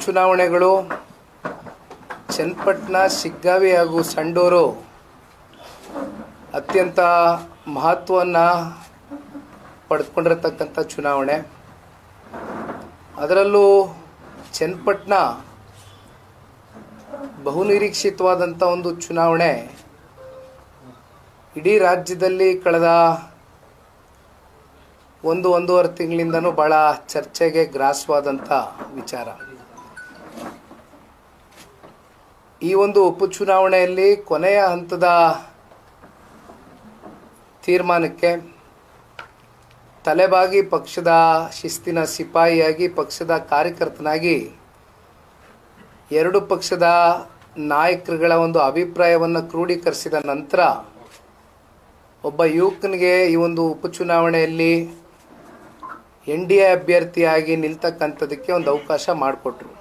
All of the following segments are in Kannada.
ಉಪಚುನಾವಣೆಗಳು ಚನ್ನಪಟ್ಟಣ, ಶಿಗ್ಗಾವಿ ಹಾಗೂ ಸಂಡೂರು ಅತ್ಯಂತ ಮಹತ್ವವನ್ನು ಪಡೆದುಕೊಂಡಿರತಕ್ಕಂಥ ಚುನಾವಣೆ. ಅದರಲ್ಲೂ ಚನ್ನಪಟ್ಟಣ ಬಹುನಿರೀಕ್ಷಿತವಾದಂಥ ಒಂದು ಚುನಾವಣೆ. ಇಡೀ ರಾಜ್ಯದಲ್ಲಿ ಕಳೆದ ಒಂದೂವರೆ ತಿಂಗಳಿಂದನೂ ಭಾಳ ಚರ್ಚೆಗೆ ಗ್ರಾಸವಾದಂಥ ವಿಚಾರ. ಈ ಒಂದು ಉಪಚುನಾವಣೆಯಲ್ಲಿ ಕೊನೆಯ ಹಂತದ ತೀರ್ಮಾನಕ್ಕೆ ತಲೆಬಾಗಿ ಪಕ್ಷದ ಶಿಸ್ತಿನ ಸಿಪಾಯಿಯಾಗಿ, ಪಕ್ಷದ ಕಾರ್ಯಕರ್ತನಾಗಿ, ಎರಡು ಪಕ್ಷದ ನಾಯಕರುಗಳ ಒಂದು ಅಭಿಪ್ರಾಯವನ್ನು ಕ್ರೋಢೀಕರಿಸಿದ ನಂತರ ಒಬ್ಬ ಯುವಕನಿಗೆ ಈ ಒಂದು ಉಪಚುನಾವಣೆಯಲ್ಲಿ NDA ಅಭ್ಯರ್ಥಿಯಾಗಿ ನಿಲ್ತಕ್ಕಂಥದಕ್ಕೆ ಒಂದು ಅವಕಾಶ ಮಾಡಿಕೊಟ್ರು.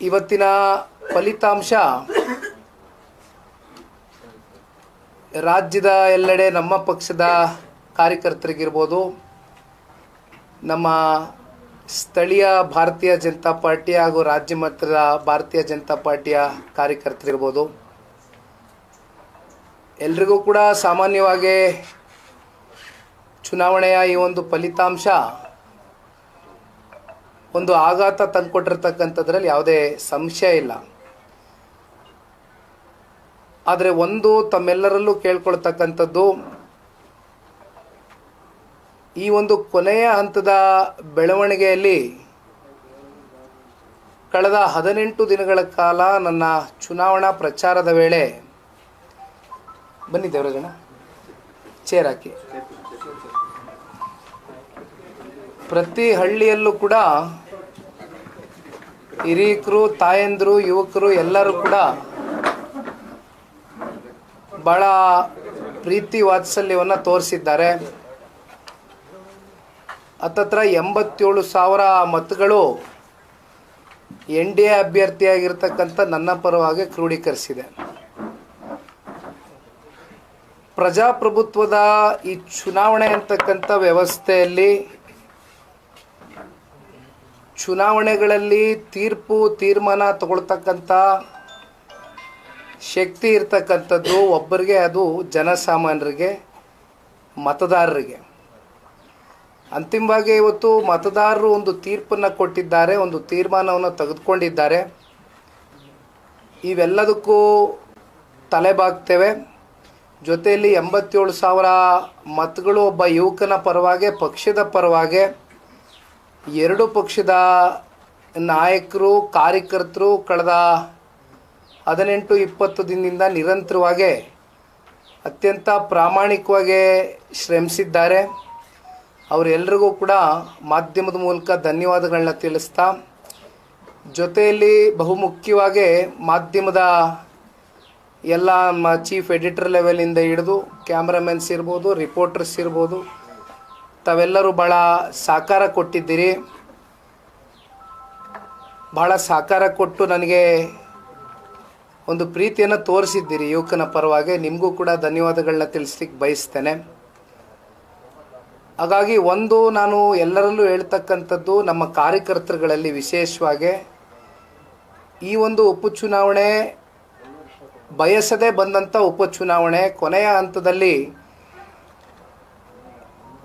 ಇವತ್ತಿನ ಫಲಿತಾಂಶ ರಾಜ್ಯದ ಎಲ್ಲೆಡೆ ನಮ್ಮ ಪಕ್ಷದ ಕಾರ್ಯಕರ್ತರಿಗಿರ್ಬೋದು, ನಮ್ಮ ಸ್ಥಳೀಯ ಭಾರತೀಯ ಜನತಾ ಪಾರ್ಟಿ ಹಾಗೂ ರಾಜ್ಯ ಮಟ್ಟದ ಭಾರತೀಯ ಜನತಾ ಪಾರ್ಟಿಯ ಕಾರ್ಯಕರ್ತರಿರ್ಬೋದು, ಎಲ್ರಿಗೂ ಕೂಡ ಸಾಮಾನ್ಯವಾಗಿ ಚುನಾವಣೆಯ ಈ ಒಂದು ಫಲಿತಾಂಶ ಒಂದು ಆಘಾತ ತಂದುಕೊಟ್ಟಿರ್ತಕ್ಕಂಥದ್ರಲ್ಲಿ ಯಾವುದೇ ಸಂಶಯ ಇಲ್ಲ. ಆದರೆ ಒಂದು ತಮ್ಮೆಲ್ಲರಲ್ಲೂ ಕೇಳ್ಕೊಳ್ತಕ್ಕಂಥದ್ದು, ಈ ಒಂದು ಕೊನೆಯ ಹಂತದ ಬೆಳವಣಿಗೆಯಲ್ಲಿ ಕಳೆದ 18 ದಿನಗಳ ಕಾಲ ನನ್ನ ಚುನಾವಣಾ ಪ್ರಚಾರದ ವೇಳೆ, ಬನ್ನಿ ದೇವರಾಜಣ್ಣ ಚೇರ್ ಹಾಕಿ, ಪ್ರತಿ ಹಳ್ಳಿಯಲ್ಲೂ ಕೂಡ ಹಿರಿಯರು, ತಾಯಂದಿರು, ಯುವಕರು ಎಲ್ಲರೂ ಕೂಡ ಭಾಳ ಪ್ರೀತಿ ವಾತ್ಸಲ್ಯವನ್ನು ತೋರಿಸಿದ್ದಾರೆ. ಹತ್ತತ್ರ 87,000 ಮತಗಳು NDA ಅಭ್ಯರ್ಥಿಯಾಗಿರ್ತಕ್ಕಂಥ ನನ್ನ ಪರವಾಗಿ ಕ್ರೋಢೀಕರಿಸಿದೆ. ಪ್ರಜಾಪ್ರಭುತ್ವದ ಈ ಚುನಾವಣೆ ಅಂತಕ್ಕಂಥ ವ್ಯವಸ್ಥೆಯಲ್ಲಿ ಚುನಾವಣೆಗಳಲ್ಲಿ ತೀರ್ಮಾನ ತಗೊಳ್ತಕ್ಕಂಥ ಶಕ್ತಿ ಇರ್ತಕ್ಕಂಥದ್ದು ಒಬ್ಬರಿಗೆ, ಅದು ಜನಸಾಮಾನ್ಯರಿಗೆ, ಮತದಾರರಿಗೆ. ಅಂತಿಮವಾಗಿ ಇವತ್ತು ಮತದಾರರು ಒಂದು ತೀರ್ಪನ್ನು ಕೊಟ್ಟಿದ್ದಾರೆ, ಒಂದು ತೀರ್ಮಾನವನ್ನು ತೆಗೆದುಕೊಂಡಿದ್ದಾರೆ. ಇವೆಲ್ಲದಕ್ಕೂ ತಲೆಬಾಗ್ತೇವೆ. ಜೊತೆಯಲ್ಲಿ 87,000 ಮತಗಳು ಒಬ್ಬ ಯುವಕನ ಪರವಾಗಿ, ಪಕ್ಷದ ಪರವಾಗಿ, ಎರಡು ಪಕ್ಷದ ನಾಯಕರು, ಕಾರ್ಯಕರ್ತರು ಕಳೆದ 18-20 ದಿನದಿಂದ ನಿರಂತರವಾಗಿ ಅತ್ಯಂತ ಪ್ರಾಮಾಣಿಕವಾಗಿ ಶ್ರಮಿಸಿದ್ದಾರೆ. ಅವರೆಲ್ಲರಿಗೂ ಕೂಡ ಮಾಧ್ಯಮದ ಮೂಲಕ ಧನ್ಯವಾದಗಳನ್ನ ತಿಳಿಸ್ತಾ, ಜೊತೆಯಲ್ಲಿ ಬಹುಮುಖ್ಯವಾಗಿ ಮಾಧ್ಯಮದ ಎಲ್ಲ ಚೀಫ್ ಎಡಿಟರ್ ಲೆವೆಲಿಂದ ಹಿಡಿದು ಕ್ಯಾಮ್ರಾಮನ್ಸ್ ಇರ್ಬೋದು, ರಿಪೋರ್ಟರ್ಸ್ ಇರ್ಬೋದು, ತಾವೆಲ್ಲರೂ ಭಾಳ ಸಹಕಾರ ಕೊಟ್ಟಿದ್ದೀರಿ. ಭಾಳ ಸಹಕಾರ ಕೊಟ್ಟು ನನಗೆ ಒಂದು ಪ್ರೀತಿಯನ್ನು ತೋರಿಸಿದ್ದೀರಿ ಯುವಕನ ಪರವಾಗಿ. ನಿಮಗೂ ಕೂಡ ಧನ್ಯವಾದಗಳನ್ನ ತಿಳಿಸ್ಲಿಕ್ಕೆ ಬಯಸ್ತೇನೆ. ಹಾಗಾಗಿ ಒಂದು ನಾನು ಎಲ್ಲರಲ್ಲೂ ಹೇಳ್ತಕ್ಕಂಥದ್ದು, ನಮ್ಮ ಕಾರ್ಯಕರ್ತರುಗಳಲ್ಲಿ ವಿಶೇಷವಾಗಿ ಈ ಒಂದು ಉಪಚುನಾವಣೆ ಬಯಸದೇ ಬಂದಂಥ ಉಪಚುನಾವಣೆ, ಕೊನೆಯ ಹಂತದಲ್ಲಿ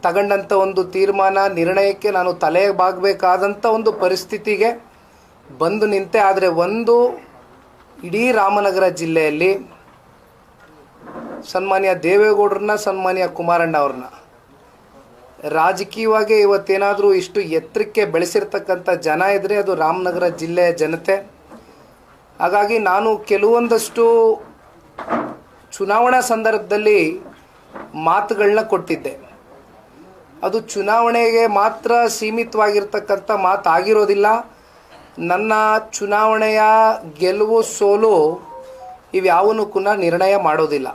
ತಗೊಂಡಂಥ ಒಂದು ತೀರ್ಮಾನ, ನಿರ್ಣಯಕ್ಕೆ ನಾನು ತಲೆ ಬಾಗಬೇಕಾದಂಥ ಒಂದು ಪರಿಸ್ಥಿತಿಗೆ ಬಂದು ನಿಂತೆ. ಆದರೆ ಒಂದು ಇಡೀ ರಾಮನಗರ ಜಿಲ್ಲೆಯಲ್ಲಿ ಸನ್ಮಾನ್ಯ ದೇವೇಗೌಡರನ್ನ, ಸನ್ಮಾನ್ಯ ಕುಮಾರಣ್ಣ ಅವ್ರನ್ನ ರಾಜಕೀಯವಾಗಿ ಇವತ್ತೇನಾದರೂ ಇಷ್ಟು ಎತ್ತರಕ್ಕೆ ಬೆಳೆಸಿರ್ತಕ್ಕಂಥ ಜನ ಇದ್ದರೆ ಅದು ರಾಮನಗರ ಜಿಲ್ಲೆಯ ಜನತೆ. ಹಾಗಾಗಿ ನಾನು ಕೆಲವೊಂದಷ್ಟು ಚುನಾವಣಾ ಸಂದರ್ಭದಲ್ಲಿ ಮಾತುಗಳನ್ನ ಕೊಟ್ಟಿದ್ದೆ. ಅದು ಚುನಾವಣೆಗೆ ಮಾತ್ರ ಸೀಮಿತವಾಗಿರ್ತಕ್ಕಂಥ ಮಾತಾಗಿರೋದಿಲ್ಲ. ನನ್ನ ಚುನಾವಣೆಯ ಗೆಲುವು ಸೋಲು ಇವ್ಯಾವನ್ನೂ ಕೂಡ ನಿರ್ಣಯ ಮಾಡೋದಿಲ್ಲ.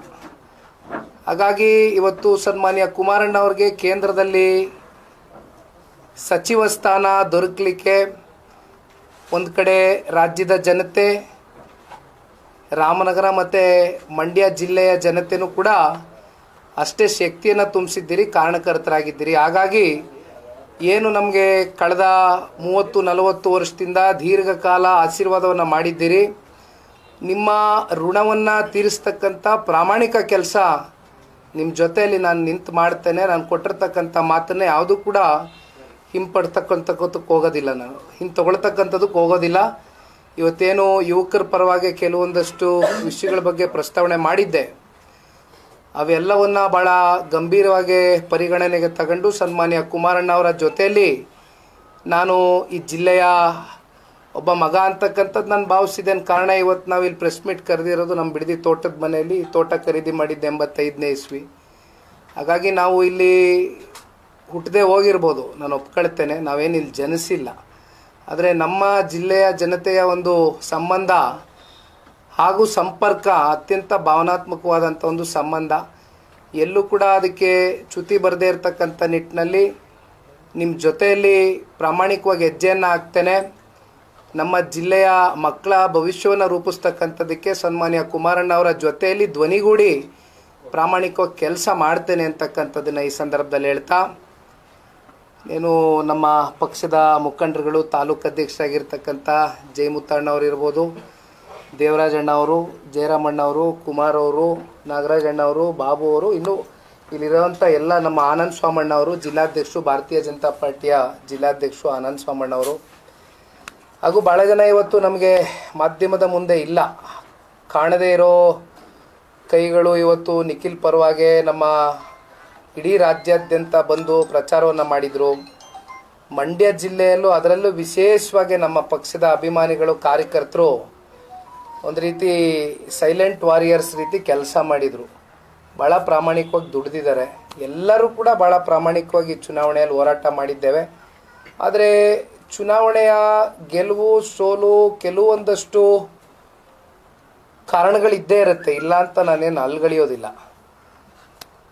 ಹಾಗಾಗಿ ಇವತ್ತು ಸನ್ಮಾನ್ಯ ಕುಮಾರಣ್ಣ ಅವ್ರಿಗೆ ಕೇಂದ್ರದಲ್ಲಿ ಸಚಿವ ಸ್ಥಾನ ದೊರಕಲಿಕ್ಕೆ ಒಂದು ಕಡೆ ರಾಜ್ಯದ ಜನತೆ, ರಾಮನಗರ ಮತ್ತು ಮಂಡ್ಯ ಜಿಲ್ಲೆಯ ಜನತೆಯೂ ಕೂಡ ಅಷ್ಟೇ ಶಕ್ತಿಯನ್ನು ತುಂಬಿಸಿದ್ದೀರಿ, ಕಾರಣಕರ್ತರಾಗಿದ್ದೀರಿ. ಹಾಗಾಗಿ ಏನು ನಮಗೆ ಕಳೆದ 30-40 ವರ್ಷದಿಂದ ದೀರ್ಘಕಾಲ ಆಶೀರ್ವಾದವನ್ನು ಮಾಡಿದ್ದೀರಿ. ನಿಮ್ಮ ಋಣವನ್ನು ತೀರಿಸ್ತಕ್ಕಂಥ ಪ್ರಾಮಾಣಿಕ ಕೆಲಸ ನಿಮ್ಮ ಜೊತೆಯಲ್ಲಿ ನಾನು ನಿಂತು ಮಾಡ್ತೇನೆ. ನಾನು ಕೊಟ್ಟಿರ್ತಕ್ಕಂಥ ಮಾತನ್ನೇ ಯಾವುದೂ ಕೂಡ ಹಿಂಪಡ್ತಕ್ಕಂಥಕ್ಕೂ ಹೋಗೋದಿಲ್ಲ, ನಾನು ತೊಗೊಳ್ತಕ್ಕಂಥದ್ದಕ್ಕೆ ಹೋಗೋದಿಲ್ಲ. ಇವತ್ತೇನು ಯುವಕರ ಪರವಾಗಿ ಕೆಲವೊಂದಷ್ಟು ವಿಷಯಗಳ ಬಗ್ಗೆ ಪ್ರಸ್ತಾವನೆ ಮಾಡಿದ್ದೆ, ಅವೆಲ್ಲವನ್ನು ಭಾಳ ಗಂಭೀರವಾಗಿ ಪರಿಗಣನೆಗೆ ತಗೊಂಡು ಸನ್ಮಾನ್ಯ ಕುಮಾರಣ್ಣ ಅವರ ಜೊತೆಯಲ್ಲಿ ನಾನು ಈ ಜಿಲ್ಲೆಯ ಒಬ್ಬ ಮಗ ಅಂತಕ್ಕಂಥದ್ದು ನಾನು ಭಾವಿಸಿದ್ದೇನೆ. ಕಾರಣ ಇವತ್ತು ನಾವು ಇಲ್ಲಿ ಪ್ರೆಸ್ ಮೀಟ್ ಕರೆದಿರೋದು ನಮ್ಮ ಬಿಡದಿ ತೋಟದ ಮನೆಯಲ್ಲಿ. ಈ ತೋಟ ಖರೀದಿ ಮಾಡಿದ್ದೆ 85ನೇ ಇಸ್ವಿ. ಹಾಗಾಗಿ ನಾವು ಇಲ್ಲಿ ಹುಟ್ಟದೆ ಹೋಗಿರ್ಬೋದು, ನಾನು ಒಪ್ಕೊಳ್ತೇನೆ, ನಾವೇನು ಇಲ್ಲಿ ಜನಿಸಿಲ್ಲ. ಆದರೆ ನಮ್ಮ ಜಿಲ್ಲೆಯ ಜನತೆಯ ಒಂದು ಸಂಬಂಧ ಹಾಗೂ ಸಂಪರ್ಕ ಅತ್ಯಂತ ಭಾವನಾತ್ಮಕವಾದಂಥ ಒಂದು ಸಂಬಂಧ. ಎಲ್ಲೂ ಕೂಡ ಅದಕ್ಕೆ ಚ್ಯುತಿ ಬರದೇ ಇರತಕ್ಕಂಥ ನಿಟ್ಟಿನಲ್ಲಿ ನಿಮ್ಮ ಜೊತೆಯಲ್ಲಿ ಪ್ರಾಮಾಣಿಕವಾಗಿ ಹೆಜ್ಜೆಯನ್ನು ಹಾಕ್ತೇನೆ. ನಮ್ಮ ಜಿಲ್ಲೆಯ ಮಕ್ಕಳ ಭವಿಷ್ಯವನ್ನು ರೂಪಿಸ್ತಕ್ಕಂಥದ್ದಕ್ಕೆ ಸನ್ಮಾನ್ಯ ಕುಮಾರಣ್ಣ ಅವರ ಜೊತೆಯಲ್ಲಿ ಧ್ವನಿಗೂಡಿ ಪ್ರಾಮಾಣಿಕವಾಗಿ ಕೆಲಸ ಮಾಡ್ತೇನೆ ಅಂತಕ್ಕಂಥದ್ದನ್ನು ಈ ಸಂದರ್ಭದಲ್ಲಿ ಹೇಳ್ತಾ, ಏನು ನಮ್ಮ ಪಕ್ಷದ ಮುಖಂಡರುಗಳು, ತಾಲೂಕು ಅಧ್ಯಕ್ಷರಾಗಿರ್ತಕ್ಕಂಥ ಜಯಮುತ್ತಣ್ಣವ್ರು ಇರ್ಬೋದು, ದೇವರಾಜಣ್ಣವರು, ಜಯರಾಮಣ್ಣವರು, ಕುಮಾರ್ ಅವರು, ನಾಗರಾಜಣ್ಣವರು, ಬಾಬು ಅವರು, ಇನ್ನು ಇಲ್ಲಿರುವಂಥ ಎಲ್ಲ ನಮ್ಮ ಆನಂದ್ ಸ್ವಾಮಣ್ಣವರು, ಜಿಲ್ಲಾಧ್ಯಕ್ಷರು, ಭಾರತೀಯ ಜನತಾ ಪಾರ್ಟಿಯ ಜಿಲ್ಲಾಧ್ಯಕ್ಷರು ಆನಂದ್ ಸ್ವಾಮಣ್ಣವರು, ಹಾಗೂ ಭಾಳ ಜನ ಇವತ್ತು ನಮಗೆ ಮಾಧ್ಯಮದ ಮುಂದೆ ಇಲ್ಲ. ಕಾಣದೇ ಇರೋ ಕೈಗಳು ಇವತ್ತು ನಿಖಿಲ್ ಪರವಾಗಿ ನಮ್ಮ ಇಡೀ ರಾಜ್ಯಾದ್ಯಂತ ಬಂದು ಪ್ರಚಾರವನ್ನು ಮಾಡಿದರು. ಮಂಡ್ಯ ಜಿಲ್ಲೆಯಲ್ಲೂ ಅದರಲ್ಲೂ ವಿಶೇಷವಾಗಿ ನಮ್ಮ ಪಕ್ಷದ ಅಭಿಮಾನಿಗಳು, ಕಾರ್ಯಕರ್ತರು ಒಂದು ರೀತಿ ಸೈಲೆಂಟ್ ವಾರಿಯರ್ಸ್ ರೀತಿ ಕೆಲಸ ಮಾಡಿದರು. ಭಾಳ ಪ್ರಾಮಾಣಿಕವಾಗಿ ದುಡಿದಿದ್ದಾರೆ. ಎಲ್ಲರೂ ಕೂಡ ಭಾಳ ಪ್ರಾಮಾಣಿಕವಾಗಿ ಚುನಾವಣೆಯಲ್ಲಿ ಹೋರಾಟ ಮಾಡಿದ್ದೇವೆ. ಆದರೆ ಚುನಾವಣೆಯ ಗೆಲುವು ಸೋಲು ಕೆಲವೊಂದಷ್ಟು ಕಾರಣಗಳಿದ್ದೇ ಇರುತ್ತೆ, ಇಲ್ಲ ಅಂತ ನಾನೇನು ಅಲ್ಗಳೆಯೋದಿಲ್ಲ.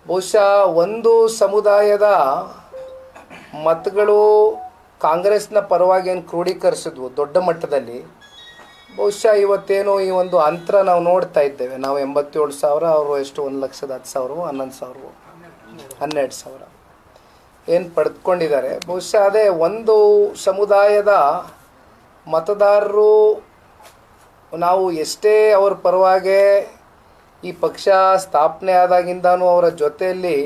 ಬಹುಶಃ ಒಂದು ಸಮುದಾಯದ ಮತಗಳು ಕಾಂಗ್ರೆಸ್ನ ಪರವಾಗಿ ಏನು ಕ್ರೋಢೀಕರಿಸಿದ್ವು ದೊಡ್ಡ ಮಟ್ಟದಲ್ಲಿ, ಬಹುಶಃ ಇವತ್ತೇನು ಈ ಒಂದು ಅಂತರ ನಾವು ನೋಡ್ತಾ ಇದ್ದೇವೆ. ನಾವು 87,000, ಅವರು ಎಷ್ಟು 1,10,000, 11,000, 12,000 ಏನು ಪಡೆದುಕೊಂಡಿದ್ದಾರೆ. ಬಹುಶಃ ಅದೇ ಒಂದು ಸಮುದಾಯದ ಮತದಾರರು ನಾವು ಎಷ್ಟೇ ಅವ್ರ ಪರವಾಗಿ ಈ ಪಕ್ಷ ಸ್ಥಾಪನೆ ಆದಾಗಿಂದನೂ ಅವರ ಜೊತೆಯಲ್ಲಿ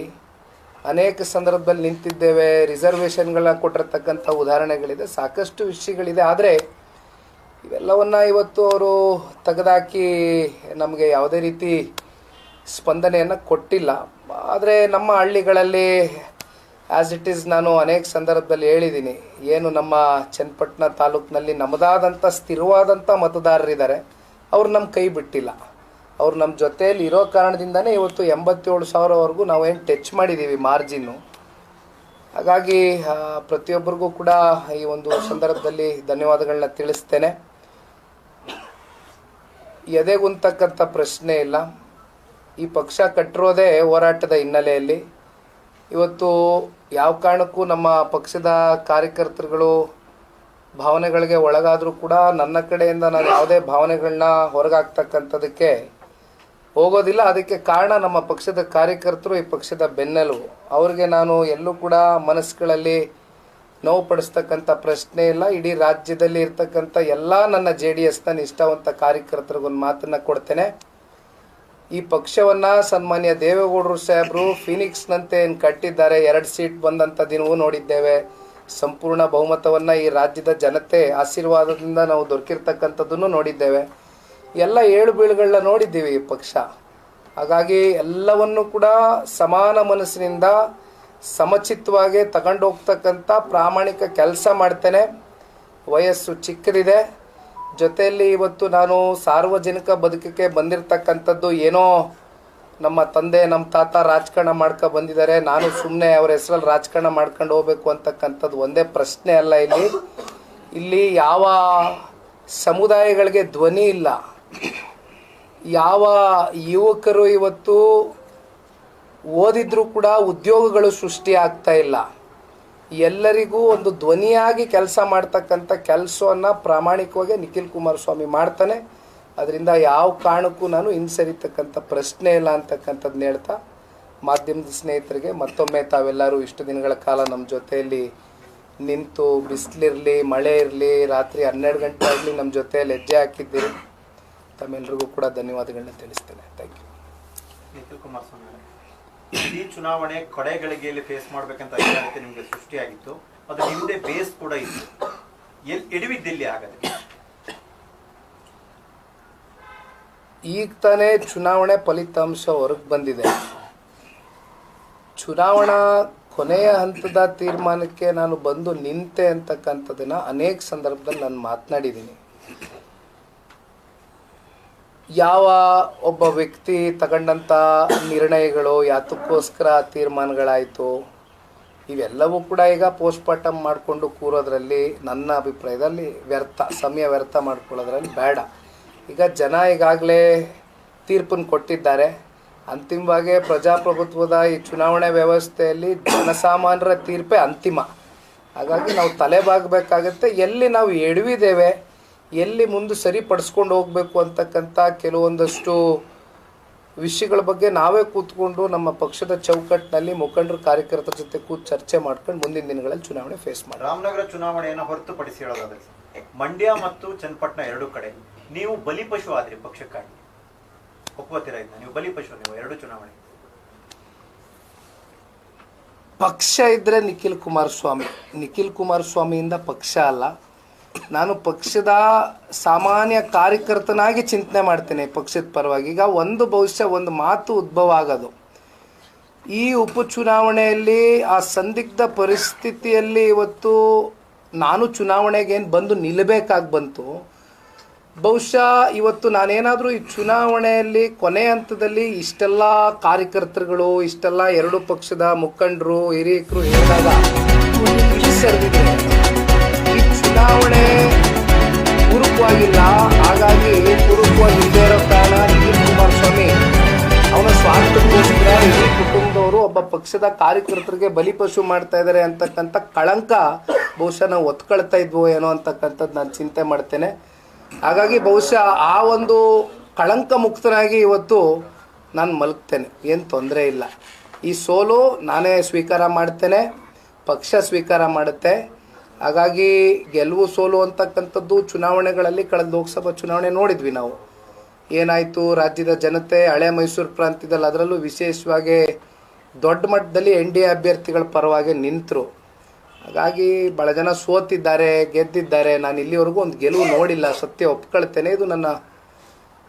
ಅನೇಕ ಸಂದರ್ಭದಲ್ಲಿ ನಿಂತಿದ್ದೇವೆ. ರಿಸರ್ವೇಷನ್ಗಳನ್ನ ಕೊಟ್ಟಿರ್ತಕ್ಕಂಥ ಉದಾಹರಣೆಗಳಿದೆ, ಸಾಕಷ್ಟು ವಿಷಯಗಳಿದೆ. ಆದರೆ ಇವೆಲ್ಲವನ್ನು ಇವತ್ತು ಅವರು ತೆಗೆದುಹಾಕಿ ನಮಗೆ ಯಾವುದೇ ರೀತಿ ಸ್ಪಂದನೆಯನ್ನು ಕೊಟ್ಟಿಲ್ಲ. ಆದರೆ ನಮ್ಮ ಹಳ್ಳಿಗಳಲ್ಲಿ ಆ್ಯಸ್ ಇಟ್ ಈಸ್ ನಾನು ಅನೇಕ ಸಂದರ್ಭದಲ್ಲಿ ಹೇಳಿದ್ದೀನಿ, ಏನು ನಮ್ಮ ಚನ್ನಪಟ್ಟಣ ತಾಲೂಕಿನಲ್ಲಿ ನಮ್ಮದಾದಂಥ ಸ್ಥಿರವಾದಂಥ ಮತದಾರರಿದ್ದಾರೆ, ಅವ್ರು ನಮ್ಮ ಕೈ ಬಿಟ್ಟಿಲ್ಲ. ಅವ್ರು ನಮ್ಮ ಜೊತೆಯಲ್ಲಿ ಇರೋ ಕಾರಣದಿಂದನೇ ಇವತ್ತು 87,000ವರೆಗೂ ನಾವೇನು ಟಚ್ ಮಾಡಿದ್ದೀವಿ ಮಾರ್ಜಿನ್ನು. ಹಾಗಾಗಿ ಪ್ರತಿಯೊಬ್ಬರಿಗೂ ಕೂಡ ಈ ಒಂದು ಸಂದರ್ಭದಲ್ಲಿ ಧನ್ಯವಾದಗಳನ್ನ ತಿಳಿಸ್ತೇನೆ. ಎದೆಗುಂತಕ್ಕಂಥ ಪ್ರಶ್ನೆ ಇಲ್ಲ. ಈ ಪಕ್ಷ ಕಟ್ಟಿರೋದೇ ಹೋರಾಟದ ಹಿನ್ನೆಲೆಯಲ್ಲಿ. ಇವತ್ತು ಯಾವ ಕಾರಣಕ್ಕೂ ನಮ್ಮ ಪಕ್ಷದ ಕಾರ್ಯಕರ್ತರುಗಳು ಭಾವನೆಗಳಿಗೆ ಒಳಗಾದರೂ ಕೂಡ ನನ್ನ ಕಡೆಯಿಂದ ನಾನು ಯಾವುದೇ ಭಾವನೆಗಳನ್ನ ಹೊರಗಾಗ್ತಕ್ಕಂಥದ್ದಕ್ಕೆ ಹೋಗೋದಿಲ್ಲ. ಅದಕ್ಕೆ ಕಾರಣ ನಮ್ಮ ಪಕ್ಷದ ಕಾರ್ಯಕರ್ತರು, ಈ ಪಕ್ಷದ ಬೆನ್ನೆಲುಬು. ಅವ್ರಿಗೆ ನಾನು ಎಲ್ಲೂ ಕೂಡ ಮನಸ್ಸುಗಳಲ್ಲಿ ನೋವು ಪಡಿಸ್ತಕ್ಕಂಥ ಪ್ರಶ್ನೆ ಇಲ್ಲ. ಇಡೀ ರಾಜ್ಯದಲ್ಲಿ ಇರ್ತಕ್ಕಂಥ ಎಲ್ಲ ನನ್ನ JDSನ ನಿಷ್ಠಾವಂತ ಕಾರ್ಯಕರ್ತರಿಗೊಂದು ಮಾತನ್ನು ಕೊಡ್ತೇನೆ. ಈ ಪಕ್ಷವನ್ನು ಸನ್ಮಾನ್ಯ ದೇವೇಗೌಡರು ಸಾಹೇಬರು ಫಿನಿಕ್ಸ್ನಂತೆ ಏನು ಕಟ್ಟಿದ್ದಾರೆ. 2 ಸೀಟ್ ಬಂದಂಥ ದಿನವೂ ನೋಡಿದ್ದೇವೆ. ಸಂಪೂರ್ಣ ಬಹುಮತವನ್ನು ಈ ರಾಜ್ಯದ ಜನತೆ ಆಶೀರ್ವಾದದಿಂದ ನಾವು ದೊರಕಿರ್ತಕ್ಕಂಥದ್ದನ್ನು ನೋಡಿದ್ದೇವೆ. ಎಲ್ಲ ಏಳು ಬೀಳುಗಳನ್ನ ನೋಡಿದ್ದೀವಿ ಈ ಪಕ್ಷ. ಹಾಗಾಗಿ ಎಲ್ಲವನ್ನು ಕೂಡ ಸಮಾನ ಮನಸ್ಸಿನಿಂದ ಸಮಚಿತ್ತವಾಗಿ ತಗೊಂಡು ಹೋಗ್ತಕ್ಕಂಥ ಪ್ರಾಮಾಣಿಕ ಕೆಲಸ ಮಾಡ್ತೇನೆ. ವಯಸ್ಸು ಚಿಕ್ಕದಿದೆ, ಜೊತೆಯಲ್ಲಿ ಇವತ್ತು ನಾನು ಸಾರ್ವಜನಿಕ ಬದುಕಕ್ಕೆ ಬಂದಿರತಕ್ಕಂಥದ್ದು ಏನೋ ನಮ್ಮ ತಂದೆ ನಮ್ಮ ತಾತ ರಾಜಕಾರಣ ಮಾಡ್ಕೊ ಬಂದಿದ್ದಾರೆ, ನಾನು ಸುಮ್ಮನೆ ಅವ್ರ ಹೆಸರಲ್ಲಿ ರಾಜಕಾರಣ ಮಾಡ್ಕೊಂಡು ಹೋಗ್ಬೇಕು ಅಂತಕ್ಕಂಥದ್ದು ಒಂದೇ ಪ್ರಶ್ನೆ ಅಲ್ಲ. ಇಲ್ಲಿ ಯಾವ ಸಮುದಾಯಗಳಿಗೆ ಧ್ವನಿ ಇಲ್ಲ, ಯಾವ ಯುವಕರು ಇವತ್ತು ಓದಿದ್ರೂ ಕೂಡ ಉದ್ಯೋಗಗಳು ಸೃಷ್ಟಿ ಆಗ್ತಾ ಇಲ್ಲ, ಎಲ್ಲರಿಗೂ ಒಂದು ಧ್ವನಿಯಾಗಿ ಕೆಲಸ ಮಾಡ್ತಕ್ಕಂಥ ಕೆಲಸವನ್ನು ಪ್ರಾಮಾಣಿಕವಾಗಿ ನಿಖಿಲ್ ಕುಮಾರಸ್ವಾಮಿ ಮಾಡ್ತಾನೆ. ಅದರಿಂದ ಯಾವ ಕಾರಣಕ್ಕೂ ನಾನು ಹಿಂಸರಿತಕ್ಕಂಥ ಪ್ರಶ್ನೆ ಇಲ್ಲ ಅಂತಕ್ಕಂಥದ್ದನ್ನ ಹೇಳ್ತಾ, ಮಾಧ್ಯಮದ ಸ್ನೇಹಿತರಿಗೆ ಮತ್ತೊಮ್ಮೆ ತಾವೆಲ್ಲರೂ ಇಷ್ಟು ದಿನಗಳ ಕಾಲ ನಮ್ಮ ಜೊತೆಯಲ್ಲಿ ನಿಂತು ಬಿಸಿಲಿರಲಿ ಮಳೆ ಇರಲಿ ರಾತ್ರಿ 12 ಗಂಟೆ ಆಗಲಿ ನಮ್ಮ ಜೊತೆಯಲ್ಲಿ ಹೆಜ್ಜೆ ಹಾಕಿದ್ದೀರಿ. ತಮ್ಮೆಲ್ಲರಿಗೂ ಕೂಡ ಧನ್ಯವಾದಗಳನ್ನ ತಿಳಿಸ್ತೇನೆ. Thank you. ನಿಖಿಲ್ ಕುಮಾರಸ್ವಾಮಿ ಅವರೇ, ಈ ಚುನಾವಣೆ ಕಡೆಗಳಿಗೆಯಲ್ಲಿ ಫೇಸ್ ಮಾಡಬೇಕಂತ ನಿಮಗೆ ಸೃಷ್ಟಿಯಾಗಿತ್ತು, ಅದು ಹಿಂದೆ ಬೇಸ್ ಕೂಡ ಇತ್ತು. ಎಡವಿದ್ದೆಲ್ಲಿ ಆಗದೆ? ಈಗ ತಾನೇ ಚುನಾವಣೆ ಫಲಿತಾಂಶ ಹೊರಗೆ ಬಂದಿದೆ. ಚುನಾವಣಾ ಕೊನೆಯ ಹಂತದ ತೀರ್ಮಾನಕ್ಕೆ ನಾನು ಬಂದು ನಿಂತೆ ಅಂತಕ್ಕಂಥದ್ದನ್ನು ಅನೇಕ ಸಂದರ್ಭದಲ್ಲಿ ನಾನು ಮಾತನಾಡಿದ್ದೀನಿ. ಯಾವ ಒಬ್ಬ ವ್ಯಕ್ತಿ ತಗೊಂಡಂಥ ನಿರ್ಣಯಗಳು ಯಾತಕ್ಕೋಸ್ಕರ ತೀರ್ಮಾನಗಳಾಯಿತು ಇವೆಲ್ಲವೂ ಕೂಡ ಈಗ ಪೋಸ್ಟ್ಮಾರ್ಟಮ್ ಮಾಡಿಕೊಂಡು ಕೂರೋದ್ರಲ್ಲಿ ನನ್ನ ಅಭಿಪ್ರಾಯದಲ್ಲಿ ಸಮಯ ವ್ಯರ್ಥ ಮಾಡ್ಕೊಳ್ಳೋದ್ರಲ್ಲಿ ಬೇಡ. ಈಗ ಜನ ಈಗಾಗಲೇ ತೀರ್ಪನ್ನು ಕೊಟ್ಟಿದ್ದಾರೆ. ಅಂತಿಮವಾಗಿ ಪ್ರಜಾಪ್ರಭುತ್ವದ ಈ ಚುನಾವಣೆ ವ್ಯವಸ್ಥೆಯಲ್ಲಿ ಜನಸಾಮಾನ್ಯರ ತೀರ್ಪೇ ಅಂತಿಮ. ಹಾಗಾಗಿ ನಾವು ತಲೆಬಾಗಬೇಕಾಗತ್ತೆ. ಎಲ್ಲಿ ನಾವು ಎಡವಿದ್ದೇವೆ, ಎಲ್ಲಿ ಮುಂದೆ ಸರಿಪಡಿಸ್ಕೊಂಡು ಹೋಗಬೇಕು ಅಂತಕ್ಕಂಥ ಕೆಲವೊಂದಷ್ಟು ವಿಷಯಗಳ ಬಗ್ಗೆ ನಾವೇ ಕೂತ್ಕೊಂಡು ನಮ್ಮ ಪಕ್ಷದ ಚೌಕಟ್ಟಿನಲ್ಲಿ ಮುಖಂಡರು ಕಾರ್ಯಕರ್ತರ ಜೊತೆ ಕೂತು ಚರ್ಚೆ ಮಾಡ್ಕೊಂಡು ಮುಂದಿನ ದಿನಗಳಲ್ಲಿ ಚುನಾವಣೆ ಫೇಸ್ ಮಾಡಿ. ರಾಮನಗರ ಚುನಾವಣೆಯನ್ನು ಹೊರತುಪಡಿಸಿ ಹೇಳೋದಾದ್ರೆ ಮಂಡ್ಯ ಮತ್ತು ಚನ್ನಪಟ್ಟಣ ಎರಡು ಕಡೆ ನೀವು ಬಲಿಪಶು ಆದ್ರಿ ಪಕ್ಷಕ್ಕಾಗಿ, ಒಪ್ಪುತ್ತೀರಾ? ನೀವು ಬಲಿಪಶು, ನೀವು ಎರಡು ಚುನಾವಣೆ. ಪಕ್ಷ ಇದ್ದರೆ ನಿಖಿಲ್ ಕುಮಾರಸ್ವಾಮಿಯಿಂದ ಪಕ್ಷ ಅಲ್ಲ. ನಾನು ಪಕ್ಷದ ಸಾಮಾನ್ಯ ಕಾರ್ಯಕರ್ತನಾಗಿ ಚಿಂತನೆ ಮಾಡ್ತೇನೆ ಪಕ್ಷದ ಪರವಾಗಿ. ಈಗ ಬಹುಶಃ ಒಂದು ಮಾತು ಉದ್ಭವ ಆಗೋದು, ಈ ಉಪಚುನಾವಣೆಯಲ್ಲಿ ಆ ಸಂದಿಗ್ಧ ಪರಿಸ್ಥಿತಿಯಲ್ಲಿ ಇವತ್ತು ನಾನು ಚುನಾವಣೆಗೇನು ಬಂದು ನಿಲ್ಲಬೇಕಾಗಿ ಬಂತು. ಬಹುಶಃ ಇವತ್ತು ನಾನೇನಾದರೂ ಈ ಚುನಾವಣೆಯಲ್ಲಿ ಕೊನೆ ಹಂತದಲ್ಲಿ ಇಷ್ಟೆಲ್ಲ ಕಾರ್ಯಕರ್ತರುಗಳು, ಇಷ್ಟೆಲ್ಲ ಎರಡು ಪಕ್ಷದ ಮುಖಂಡರು, ಹಿರಿಯರು ಹೇಳಿದಾಗ ಈ ಚುನಾವಣೆ ಪೂರಕವಾಗಿಲ್ಲ. ಹಾಗಾಗಿ ಪೂರಕವಾಗಿ ಇಲ್ಲದೇ ಇರೋ ಕಾರಣ ನಿಖಿಲ್ ಕುಮಾರಸ್ವಾಮಿ ಅವನ ಸ್ವಾರ್ಥಕ್ಕೋಸ್ಕರ ಇಡೀ ಕುಟುಂಬದವರು ಒಬ್ಬ ಪಕ್ಷದ ಕಾರ್ಯಕರ್ತರಿಗೆ ಬಲಿಪಶು ಮಾಡ್ತಾ ಇದ್ದಾರೆ ಅಂತಕ್ಕಂಥ ಕಳಂಕ ಬಹುಶಃ ನಾವು ಒತ್ಕೊಳ್ತಾ ಇದ್ವೋ ಏನೋ ಅಂತಕ್ಕಂಥದ್ದು ನಾನು ಚಿಂತೆ ಮಾಡ್ತೇನೆ. ಹಾಗಾಗಿ ಬಹುಶಃ ಆ ಒಂದು ಕಳಂಕ ಮುಕ್ತನಾಗಿ ಇವತ್ತು ನಾನು ಮಲಗ್ತೇನೆ, ಏನು ತೊಂದರೆ ಇಲ್ಲ. ಈ ಸೋಲು ನಾನೇ ಸ್ವೀಕಾರ ಮಾಡ್ತೇನೆ, ಪಕ್ಷ ಸ್ವೀಕಾರ ಮಾಡುತ್ತೆ. ಹಾಗಾಗಿ ಗೆಲುವು ಸೋಲು ಅಂತಕ್ಕಂಥದ್ದು ಚುನಾವಣೆಗಳಲ್ಲಿ ಕಳೆದ ಲೋಕಸಭಾ ಚುನಾವಣೆ ನೋಡಿದ್ವಿ ನಾವು. ಏನಾಯಿತು, ರಾಜ್ಯದ ಜನತೆ ಹಳೆ ಮೈಸೂರು ಪ್ರಾಂತ್ಯದಲ್ಲಿ ಅದರಲ್ಲೂ ವಿಶೇಷವಾಗಿ ದೊಡ್ಡ ಮಟ್ಟದಲ್ಲಿ NDA ಅಭ್ಯರ್ಥಿಗಳ ಪರವಾಗಿ ನಿಂತರು. ಹಾಗಾಗಿ ಭಾಳ ಜನ ಸೋತಿದ್ದಾರೆ, ಗೆದ್ದಿದ್ದಾರೆ. ನಾನು ಇಲ್ಲಿವರೆಗೂ ಒಂದು ಗೆಲುವು ನೋಡಿಲ್ಲ, ಸತ್ಯ ಒಪ್ಕೊಳ್ತೇನೆ. ಇದು ನನ್ನ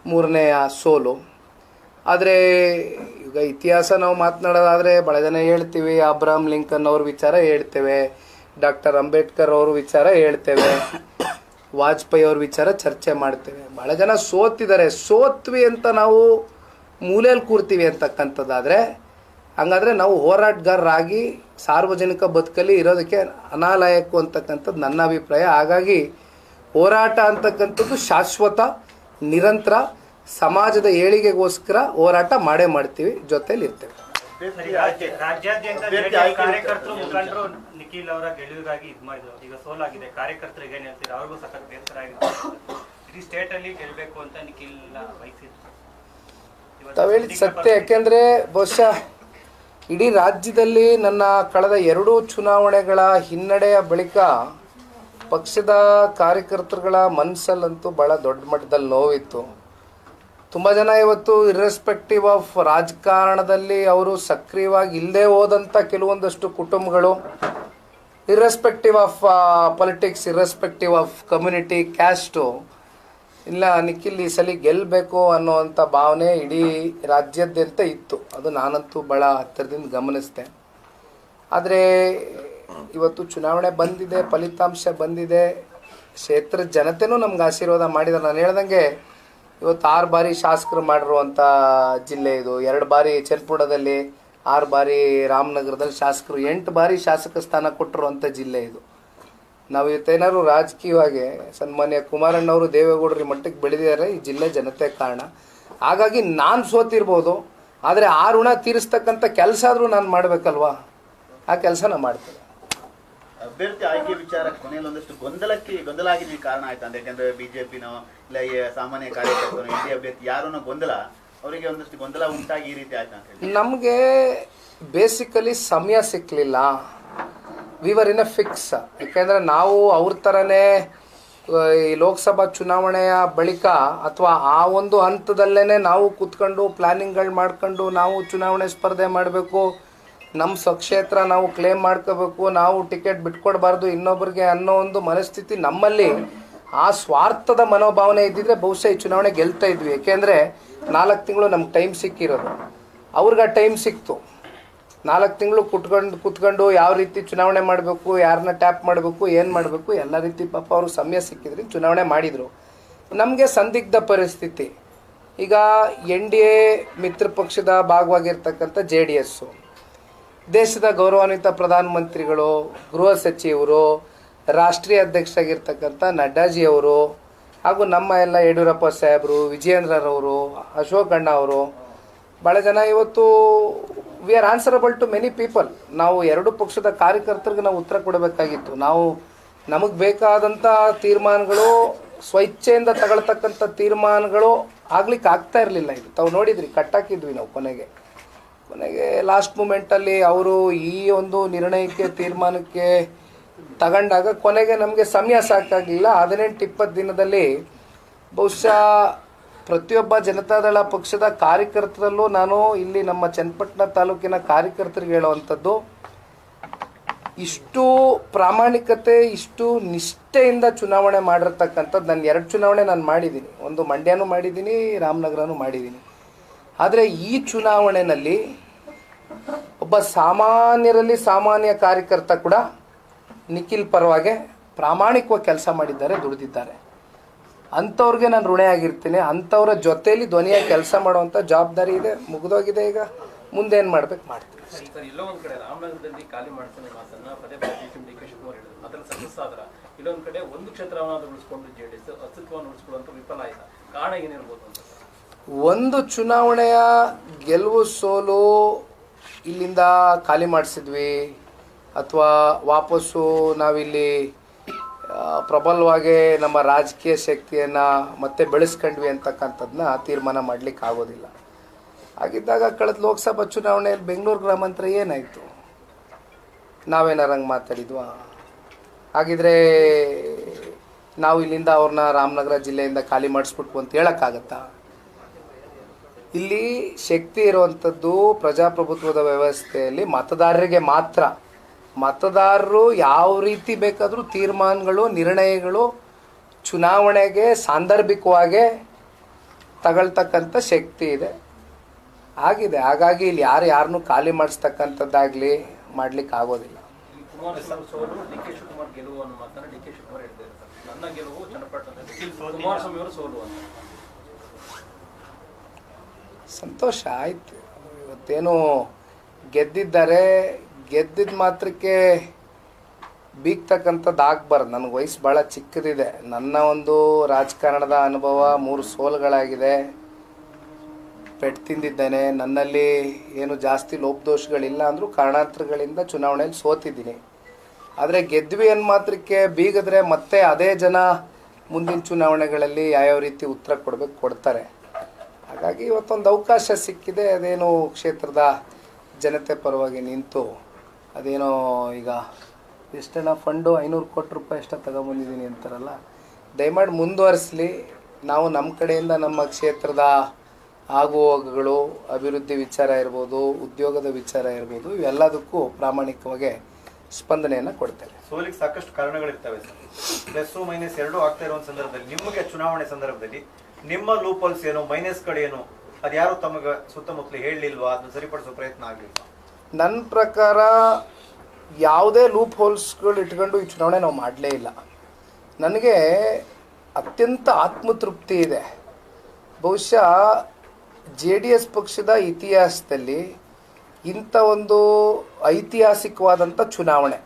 3ನೇ ಸೋಲು. ಆದರೆ ಈಗ ಇತಿಹಾಸ ನಾವು ಮಾತನಾಡೋದಾದರೆ ಭಾಳ ಜನ ಹೇಳ್ತೀವಿ, ಅಬ್ರಹಾಂ ಲಿಂಕನ್ ಅವ್ರ ವಿಚಾರ ಹೇಳ್ತೇವೆ, ಡಾಕ್ಟರ್ ಅಂಬೇಡ್ಕರ್ ಅವ್ರ ವಿಚಾರ ಹೇಳ್ತೇವೆ, ವಾಜಪೇಯಿ ಅವ್ರ ವಿಚಾರ ಚರ್ಚೆ ಮಾಡ್ತೇವೆ. ಭಾಳ ಜನ ಸೋತ್ವಿ ಅಂತ ನಾವು ಮೂಲೆಯಲ್ಲಿ ಕೂರ್ತೀವಿ ಅಂತಕ್ಕಂಥದ್ದಾದರೆ, ಹಂಗಾದರೆ ನಾವು ಹೋರಾಟಗಾರರಾಗಿ ಸಾರ್ವಜನಿಕ ಬದುಕಲ್ಲಿ ಇರೋದಕ್ಕೆ ಅನಾಲಾಯಕು ಅಂತಕ್ಕಂಥದ್ದು ನನ್ನ ಅಭಿಪ್ರಾಯ. ಹಾಗಾಗಿ ಹೋರಾಟ ಅಂತಕ್ಕಂಥದ್ದು ಶಾಶ್ವತ, ನಿರಂತರ, ಸಮಾಜದ ಏಳಿಗೆಗೋಸ್ಕರ ಹೋರಾಟ ಮಾಡೇ ಮಾಡ್ತೀವಿ, ಜೊತೆಲಿ ಇರ್ತೇವೆ. ರಾಜ್ಯಾದ್ಯಂತ ಕಾರ್ಯಕರ್ತರು ಮುಖಂಡರು ನಿಖಿಲ್ ಅವರ ಗೆಲುವಿಗಾಗಿ ಇದು ಮಾಡಿದ್ರು. ಈಗ ಸೋಲಾಗಿದೆ, ಕಾರ್ಯಕರ್ತರಿಗೆ ಏನ್ ಹೇಳ್ತೀರಾ? ಅವ್ರಿಗೂ ಸಖತ್ ಬೇಸರ ಆಗಿದೆ. ಇಡೀ ಸ್ಟೇಟ್ ಅಲ್ಲಿ ಗೆಲ್ಬೇಕು ಅಂತ ನಿಖಿಲ್ ಬಯಸಿದ್ರು. ತಾವು ಹೇಳಿದ ಸತ್ಯ. ಯಾಕೆಂದ್ರೆ ಬಹುಶಃ ಇಡೀ ರಾಜ್ಯದಲ್ಲಿ ನನ್ನ ಕಳೆದ 2 ಚುನಾವಣೆಗಳ ಹಿನ್ನಡೆಯ ಬಳಿಕ ಪಕ್ಷದ ಕಾರ್ಯಕರ್ತರುಗಳ ಮನಸ್ಸಲ್ಲಂತೂ ಭಾಳ ದೊಡ್ಡ ಮಟ್ಟದಲ್ಲಿ ನೋವಿತ್ತು. ತುಂಬ ಜನ ಇವತ್ತು ಇರ್ರೆಸ್ಪೆಕ್ಟಿವ್ ಆಫ್ ರಾಜಕಾರಣದಲ್ಲಿ ಅವರು ಸಕ್ರಿಯವಾಗಿ ಇಲ್ಲದೆ ಹೋದಂಥ ಕೆಲವೊಂದಷ್ಟು ಕುಟುಂಬಗಳು, irrespective of politics, irrespective of community, caste, ಇಲ್ಲ ನಿಖಿಲ್ ಈ ಸಲ ಗೆಲ್ಲಬೇಕು ಅನ್ನೋವಂಥ ಭಾವನೆ ಇಡೀ ರಾಜ್ಯಾದ್ಯಂತ ಇತ್ತು. ಅದು ನಾನಂತೂ ಭಾಳ ಹತ್ತಿರದಿಂದ ಗಮನಿಸಿದೆ. ಆದರೆ ಇವತ್ತು ಚುನಾವಣೆ ಬಂದಿದೆ, ಫಲಿತಾಂಶ ಬಂದಿದೆ, ಕ್ಷೇತ್ರದ ಜನತೆನೂ ನಮ್ಗೆ ಆಶೀರ್ವಾದ ಮಾಡಿದ್ದಾರೆ. ನಾನು ಹೇಳ್ದಂಗೆ ಇವತ್ತು 6 ಬಾರಿ ಶಾಸಕರು ಮಾಡಿರುವಂಥ ಜಿಲ್ಲೆ ಇದು. 2 ಬಾರಿ ಚನ್ನಪಟ್ಟಣದಲ್ಲಿ, 6 ಬಾರಿ ರಾಮನಗರದಲ್ಲಿ ಶಾಸಕರು, 8 ಬಾರಿ ಶಾಸಕ ಸ್ಥಾನ ಕೊಟ್ಟಿರುವಂಥ ಜಿಲ್ಲೆ ಇದು. ನಾವು ಇವತ್ತೇನಾದ್ರು ರಾಜಕೀಯವಾಗಿ ಸನ್ಮಾನ್ಯ ಕುಮಾರಣ್ಣವರು, ದೇವೇಗೌಡರು ಈ ಮಟ್ಟಕ್ಕೆ ಬೆಳೆದಿದ್ದಾರೆ ಈ ಜಿಲ್ಲೆ ಜನತೆ ಕಾರಣ. ಹಾಗಾಗಿ ನಾನು ಸೋತಿರ್ಬೋದು, ಆದರೆ ಆ ಋಣ ತೀರಿಸ್ತಕ್ಕಂಥ ಕೆಲಸ ಆದರೂ ನಾನು ಮಾಡಬೇಕಲ್ವಾ, ಆ ಕೆಲಸ ನಾನು ಮಾಡ್ತೇನೆ. ಅಭ್ಯರ್ಥಿ ಆಯ್ಕೆ ವಿಚಾರ ಕೊನೆಯಲ್ಲಿ ಒಂದಷ್ಟು ಗೊಂದಲ ಆಗಿದ್ವಿ ಕಾರಣ ಆಯ್ತು ಅಂತ. ಯಾಕಂದ್ರೆ ಬಿಜೆಪಿನೋ ಇಲ್ಲ ಸಾಮಾನ್ಯ ಕಾರ್ಯಕರ್ತರು NDA ಅಭ್ಯರ್ಥಿ ಯಾರೋ ಗೊಂದಲ, ಅವರಿಗೆ ಒಂದಷ್ಟು ಗೊಂದಲ ಉಂಟಾಗಿ ಈ ರೀತಿ ಆಯ್ತು ಅಂತ ಹೇಳಿ. ನಮಗೆ ಬೇಸಿಕಲಿ ಸಮಯ ಸಿಕ್ಕಲಿಲ್ಲ. We were in a fix. ಯಾಕೆಂದರೆ ನಾವು ಅವ್ರ ಥರನೇ ಈ ಲೋಕಸಭಾ ಚುನಾವಣೆಯ ಬಳಿಕ ಅಥವಾ ಆ ಒಂದು ಹಂತದಲ್ಲೇ ನಾವು ಕೂತ್ಕೊಂಡು ಪ್ಲ್ಯಾನಿಂಗ್ಗಳು ಮಾಡ್ಕೊಂಡು ನಾವು ಚುನಾವಣೆ ಸ್ಪರ್ಧೆ ಮಾಡಬೇಕು, ನಮ್ಮ ಸ್ವಕ್ಷೇತ್ರ ನಾವು ಕ್ಲೇಮ್ ಮಾಡ್ಕೋಬೇಕು, ನಾವು ಟಿಕೆಟ್ ಬಿಟ್ಕೊಡ್ಬಾರ್ದು ಇನ್ನೊಬ್ಬರಿಗೆ ಅನ್ನೋ ಒಂದು ಮನಸ್ಥಿತಿ ನಮ್ಮಲ್ಲಿ, ಆ ಸ್ವಾರ್ಥದ ಮನೋಭಾವನೆ ಇದ್ದಿದ್ರೆ ಬಹುಶಃ ಈ ಚುನಾವಣೆ ಗೆಲ್ತಾ ಇದ್ವಿ. ಏಕೆಂದರೆ 4 ತಿಂಗಳು ನಮ್ಗೆ ಟೈಮ್ ಸಿಕ್ಕಿರೋದು, ಅವ್ರಿಗೆ ಆ ಟೈಮ್ ಸಿಕ್ತು. 4 ತಿಂಗಳು ಕುತ್ಕೊಂಡು ಯಾವ ರೀತಿ ಚುನಾವಣೆ ಮಾಡಬೇಕು, ಯಾರನ್ನ ಟ್ಯಾಪ್ ಮಾಡಬೇಕು, ಏನು ಮಾಡಬೇಕು ಎಲ್ಲ ರೀತಿ ಪಾಪ ಅವರು ಸಮಯ ಸಿಕ್ಕಿದ್ರೆ ಚುನಾವಣೆ ಮಾಡಿದರು. ನಮಗೆ ಸಂದಿಗ್ಧ ಪರಿಸ್ಥಿತಿ. ಈಗ NDA ಮಿತ್ರ ಪಕ್ಷದ ಭಾಗವಾಗಿರ್ತಕ್ಕಂಥ JDS, ದೇಶದ ಗೌರವಾನ್ವಿತ ಪ್ರಧಾನಮಂತ್ರಿಗಳು, ಗೃಹ ಸಚಿವರು, ರಾಷ್ಟ್ರೀಯ ಅಧ್ಯಕ್ಷರಾಗಿರ್ತಕ್ಕಂಥ ನಡ್ಡಾಜಿಯವರು, ಹಾಗೂ ನಮ್ಮ ಎಲ್ಲ ಯಡಿಯೂರಪ್ಪ ಸಾಹೇಬರು, ವಿಜಯೇಂದ್ರರವರು, ಅಶೋಕ್ ಅಣ್ಣ ಅವರು, ಭಾಳ ಜನ ಇವತ್ತು we are answerable to many people. ನಾವು 2 ಪಕ್ಷದ ಕಾರ್ಯಕರ್ತರಿಗೆ ನಾವು ಉತ್ತರ ಕೊಡಬೇಕಾಗಿತ್ತು. ನಾವು ನಮಗೆ ಬೇಕಾದಂಥ ತೀರ್ಮಾನಗಳು ಸ್ವಇಚ್ಛೆಯಿಂದ ತಗೊಳ್ತಕ್ಕಂಥ ತೀರ್ಮಾನಗಳು ಆಗ್ಲಿಕ್ಕೆ ಆಗ್ತಾ ಇರಲಿಲ್ಲ. ಇದು ತಾವು ನೋಡಿದ್ರಿ, ಕಟ್ಟಾಕಿದ್ವಿ ನಾವು ಕೊನೆಗೆ ಲಾಸ್ಟ್ ಮೂಮೆಂಟಲ್ಲಿ ಅವರು ಈ ಒಂದು ನಿರ್ಣಯಕ್ಕೆ ತೀರ್ಮಾನಕ್ಕೆ ತಗೊಂಡಾಗ ಕೊನೆಗೆ ನಮಗೆ ಸಮಯ ಸಾಕಾಗಲಿಲ್ಲ. 18-20 ದಿನದಲ್ಲಿ ಬಹುಶಃ ಪ್ರತಿಯೊಬ್ಬ ಜನತಾದಳ ಪಕ್ಷದ ಕಾರ್ಯಕರ್ತರಲ್ಲೂ ನಾನು ಇಲ್ಲಿ ನಮ್ಮ ಚನ್ನಪಟ್ಟಣ ತಾಲೂಕಿನ ಕಾರ್ಯಕರ್ತರಿಗೆ ಹೇಳುವಂಥದ್ದು, ಇಷ್ಟು ಪ್ರಾಮಾಣಿಕತೆ, ಇಷ್ಟು ನಿಷ್ಠೆಯಿಂದ ಚುನಾವಣೆ ಮಾಡಿರ್ತಕ್ಕಂಥದ್ದು ನಾನು 2 ಚುನಾವಣೆ ನಾನು ಮಾಡಿದ್ದೀನಿ. ಒಂದು ಮಂಡ್ಯನೂ ಮಾಡಿದ್ದೀನಿ, ರಾಮನಗರನೂ ಮಾಡಿದ್ದೀನಿ. ಆದರೆ ಈ ಚುನಾವಣೆಯಲ್ಲಿ ಒಬ್ಬ ಸಾಮಾನ್ಯರಲ್ಲಿ ಸಾಮಾನ್ಯ ಕಾರ್ಯಕರ್ತ ಕೂಡ ನಿಖಿಲ್ ಪರವಾಗಿ ಪ್ರಾಮಾಣಿಕವಾಗಿ ಕೆಲಸ ಮಾಡಿದ್ದಾರೆ, ದುಡಿದಿದ್ದಾರೆ. ಅಂಥವ್ರಿಗೆ ನಾನು ಋಣೆ ಆಗಿರ್ತೀನಿ. ಅಂಥವ್ರ ಜೊತೆಯಲ್ಲಿ ಧ್ವನಿಯಾಗಿ ಕೆಲಸ ಮಾಡುವಂಥ ಜವಾಬ್ದಾರಿ ಇದೆ. ಮುಗಿದೋಗಿದೆ. ಈಗ ಮುಂದೇನು ಮಾಡ್ಬೇಕು ಮಾಡ್ತೀನಿ. ಎಲ್ಲೋ ಒಂದು ಕಡೆ ರಾಮನಗರದಲ್ಲಿ ಖಾಲಿ ಮಾಡ್ತಾನೆ ಮಾತನ್ನ ಪದೇ ಪದೇ DK ಶಿವಕುಮಾರ್ ಹೇಳಿದ್ರು. ಅದರಲ್ಲಿ ಸಕ್ಸಸ್ ಆದ್ರ ಇಲ್ಲೊಂದು ಕಡೆ ಒಂದು ಕ್ಷೇತ್ರವನ್ನು ಉಳಿಸ್ಕೊಂಡು JDS ಅಸ್ತಿತ್ವವನ್ನು ಉಳಿಸ್ಕೊಳ್ಳುವಂತ ವಿಫಲ ಆಯ್ತಾ? ಕಾರಣ ಏನಿರ್ಬೋದು ಅಂತ? ಒಂದು ಚುನಾವಣೆಯ ಗೆಲುವು ಸೋಲು ಇಲ್ಲಿಂದ ಖಾಲಿ ಮಾಡಿಸಿದ್ವಿ ಅಥವಾ ವಾಪಸ್ಸು ನಾವಿಲ್ಲಿ ಪ್ರಬಲವಾಗಿ ನಮ್ಮ ರಾಜಕೀಯ ಶಕ್ತಿಯನ್ನು ಮತ್ತೆ ಬೆಳೆಸ್ಕೊಂಡ್ವಿ ಅಂತಕ್ಕಂಥದ್ದನ್ನ ತೀರ್ಮಾನ ಮಾಡಲಿಕ್ಕೆ ಆಗೋದಿಲ್ಲ. ಹಾಗಿದ್ದಾಗ ಕಳೆದ ಲೋಕಸಭಾ ಚುನಾವಣೆಯಲ್ಲಿ ಬೆಂಗಳೂರು ಗ್ರಾಮಾಂತರ ಏನಾಯಿತು? ನಾವೇನಾರಂಗೆ ಮಾತಾಡಿದ್ವಾ? ಹಾಗಿದ್ರೆ ನಾವು ಇಲ್ಲಿಂದ ಅವ್ರನ್ನ ರಾಮನಗರ ಜಿಲ್ಲೆಯಿಂದ ಖಾಲಿ ಮಾಡಿಸ್ಬಿಟ್ವು ಅಂತ ಹೇಳೋಕ್ಕಾಗತ್ತಾ? ಇಲ್ಲಿ ಶಕ್ತಿ ಇರುವಂಥದ್ದು ಪ್ರಜಾಪ್ರಭುತ್ವದ ವ್ಯವಸ್ಥೆಯಲ್ಲಿ ಮತದಾರರಿಗೆ ಮಾತ್ರ. ಮತದಾರರು ಯಾವ ರೀತಿ ಬೇಕಾದರೂ ತೀರ್ಮಾನಗಳು, ನಿರ್ಣಯಗಳು ಚುನಾವಣೆಗೆ ಸಾಂದರ್ಭಿಕವಾಗಿ ತಗೊಳ್ತಕ್ಕಂಥ ಶಕ್ತಿ ಇದೆ, ಆಗಿದೆ. ಹಾಗಾಗಿ ಇಲ್ಲಿ ಯಾರನ್ನೂ ಖಾಲಿ ಮಾಡಿಸ್ತಕ್ಕಂಥದ್ದಾಗಲಿ ಮಾಡ್ಲಿಕ್ಕೆ ಆಗೋದಿಲ್ಲ. ಕುಮಾರಸ್ವಾಮಿ ಸೋಲು, DK ಶಿವಕುಮಾರ್ ಗೆಲುವು ಅನ್ನೋ ಮಾತನ್ನ DK ಶಿವಕುಮಾರ್ ಹೇಳ್ತಾರೆ. ನನ್ನ ಗೆಲುವು ಚನ್ನಪಟ್ಟಣದಲ್ಲಿ, ಕುಮಾರಸ್ವಾಮಿ ಅವರು ಸೋಲು ಅಂತ. ಸಂತೋಷ ಆಯಿತು. ಇವತ್ತೇನು ಗೆದ್ದಿದ್ದಾರೆ, ಗೆದ್ದಿದ್ದ ಮಾತ್ರಕ್ಕೆ ಬೀಗ್ತಕ್ಕಂಥದ್ದು ಆಗಬಾರ್ದು. ನನಗೆ ವಯಸ್ಸು ಭಾಳ ಚಿಕ್ಕದಿದೆ. ನನ್ನ ಒಂದು ರಾಜಕಾರಣದ ಅನುಭವ 3 ಸೋಲುಗಳಾಗಿದೆ. ಪೆಟ್ಟು ತಿಂದಿದ್ದೇನೆ. ನನ್ನಲ್ಲಿ ಏನು ಜಾಸ್ತಿ ಲೋಪದೋಷಗಳಿಲ್ಲ ಅಂದರೂ ಕಾರಣಾಂತರಗಳಿಂದ ಚುನಾವಣೆಯಲ್ಲಿ ಸೋತಿದ್ದೀನಿ. ಆದರೆ ಗೆದ್ವಿ ಅನ್ನೋ ಮಾತ್ರಕ್ಕೆ ಬೀಗಿದ್ರೆ ಮತ್ತೆ ಅದೇ ಜನ ಮುಂದಿನ ಚುನಾವಣೆಗಳಲ್ಲಿ ಯಾವ್ಯಾವ ರೀತಿ ಉತ್ತರ ಕೊಡ್ತಾರೆ. ಹಾಗಾಗಿ ಇವತ್ತೊಂದು ಅವಕಾಶ ಸಿಕ್ಕಿದೆ. ಅದೇನು ಕ್ಷೇತ್ರದ ಜನತೆ ಪರವಾಗಿ ನಿಂತು ಅದೇನೋ ಈಗ ಎಷ್ಟೆಲ್ಲ ಫಂಡು 500 ಕೋಟಿ ರೂಪಾಯಿ ಎಷ್ಟೋ ತಗೊಂಬಂದಿದ್ದೀನಿ ಅಂತಾರಲ್ಲ, ದಯಮಾಡಿ ಮುಂದುವರಿಸಲಿ. ನಾವು ನಮ್ಮ ಕಡೆಯಿಂದ ನಮ್ಮ ಕ್ಷೇತ್ರದ ಆಗುಹೋಗುಗಳು, ಅಭಿವೃದ್ಧಿ ವಿಚಾರ ಇರ್ಬೋದು, ಉದ್ಯೋಗದ ವಿಚಾರ ಇರ್ಬೋದು, ಇವೆಲ್ಲದಕ್ಕೂ ಪ್ರಾಮಾಣಿಕವಾಗಿ ಸ್ಪಂದನೆಯನ್ನು ಕೊಡ್ತೇವೆ. ಸೋಲಿಗೆ ಸಾಕಷ್ಟು ಕಾರಣಗಳಿರ್ತವೆ ಸರ್. +-2 ಆಗ್ತಾ ಇರೋ ಸಂದರ್ಭದಲ್ಲಿ ನಿಮಗೆ ಚುನಾವಣೆ ಸಂದರ್ಭದಲ್ಲಿ ನಿಮ್ಮ ಲೂಪಲ್ಸ್ ಏನು, ಮೈನಸ್ಗಳೇನು, ಅದ್ಯಾರು ತಮಗೆ ಸುತ್ತಮುತ್ತಲು ಹೇಳಲಿಲ್ವಾ? ಅದನ್ನು ಸರಿಪಡಿಸೋ ಪ್ರಯತ್ನ ಆಗಲಿಲ್ಲ? ನನ್ನ ಪ್ರಕಾರ ಯಾವುದೇ ಲೂಪ್ ಹೋಲ್ಸ್ಗಳು ಇಟ್ಕೊಂಡು ಈ ಚುನಾವಣೆ ನಾವು ಮಾಡಲೇ ಇಲ್ಲ. ನನಗೆ ಅತ್ಯಂತ ಆತ್ಮತೃಪ್ತಿ ಇದೆ. ಬಹುಶಃ JDS ಪಕ್ಷದ ಇತಿಹಾಸದಲ್ಲಿ ಇಂಥ ಒಂದು ಐತಿಹಾಸಿಕವಾದಂಥ ಚುನಾವಣೆ,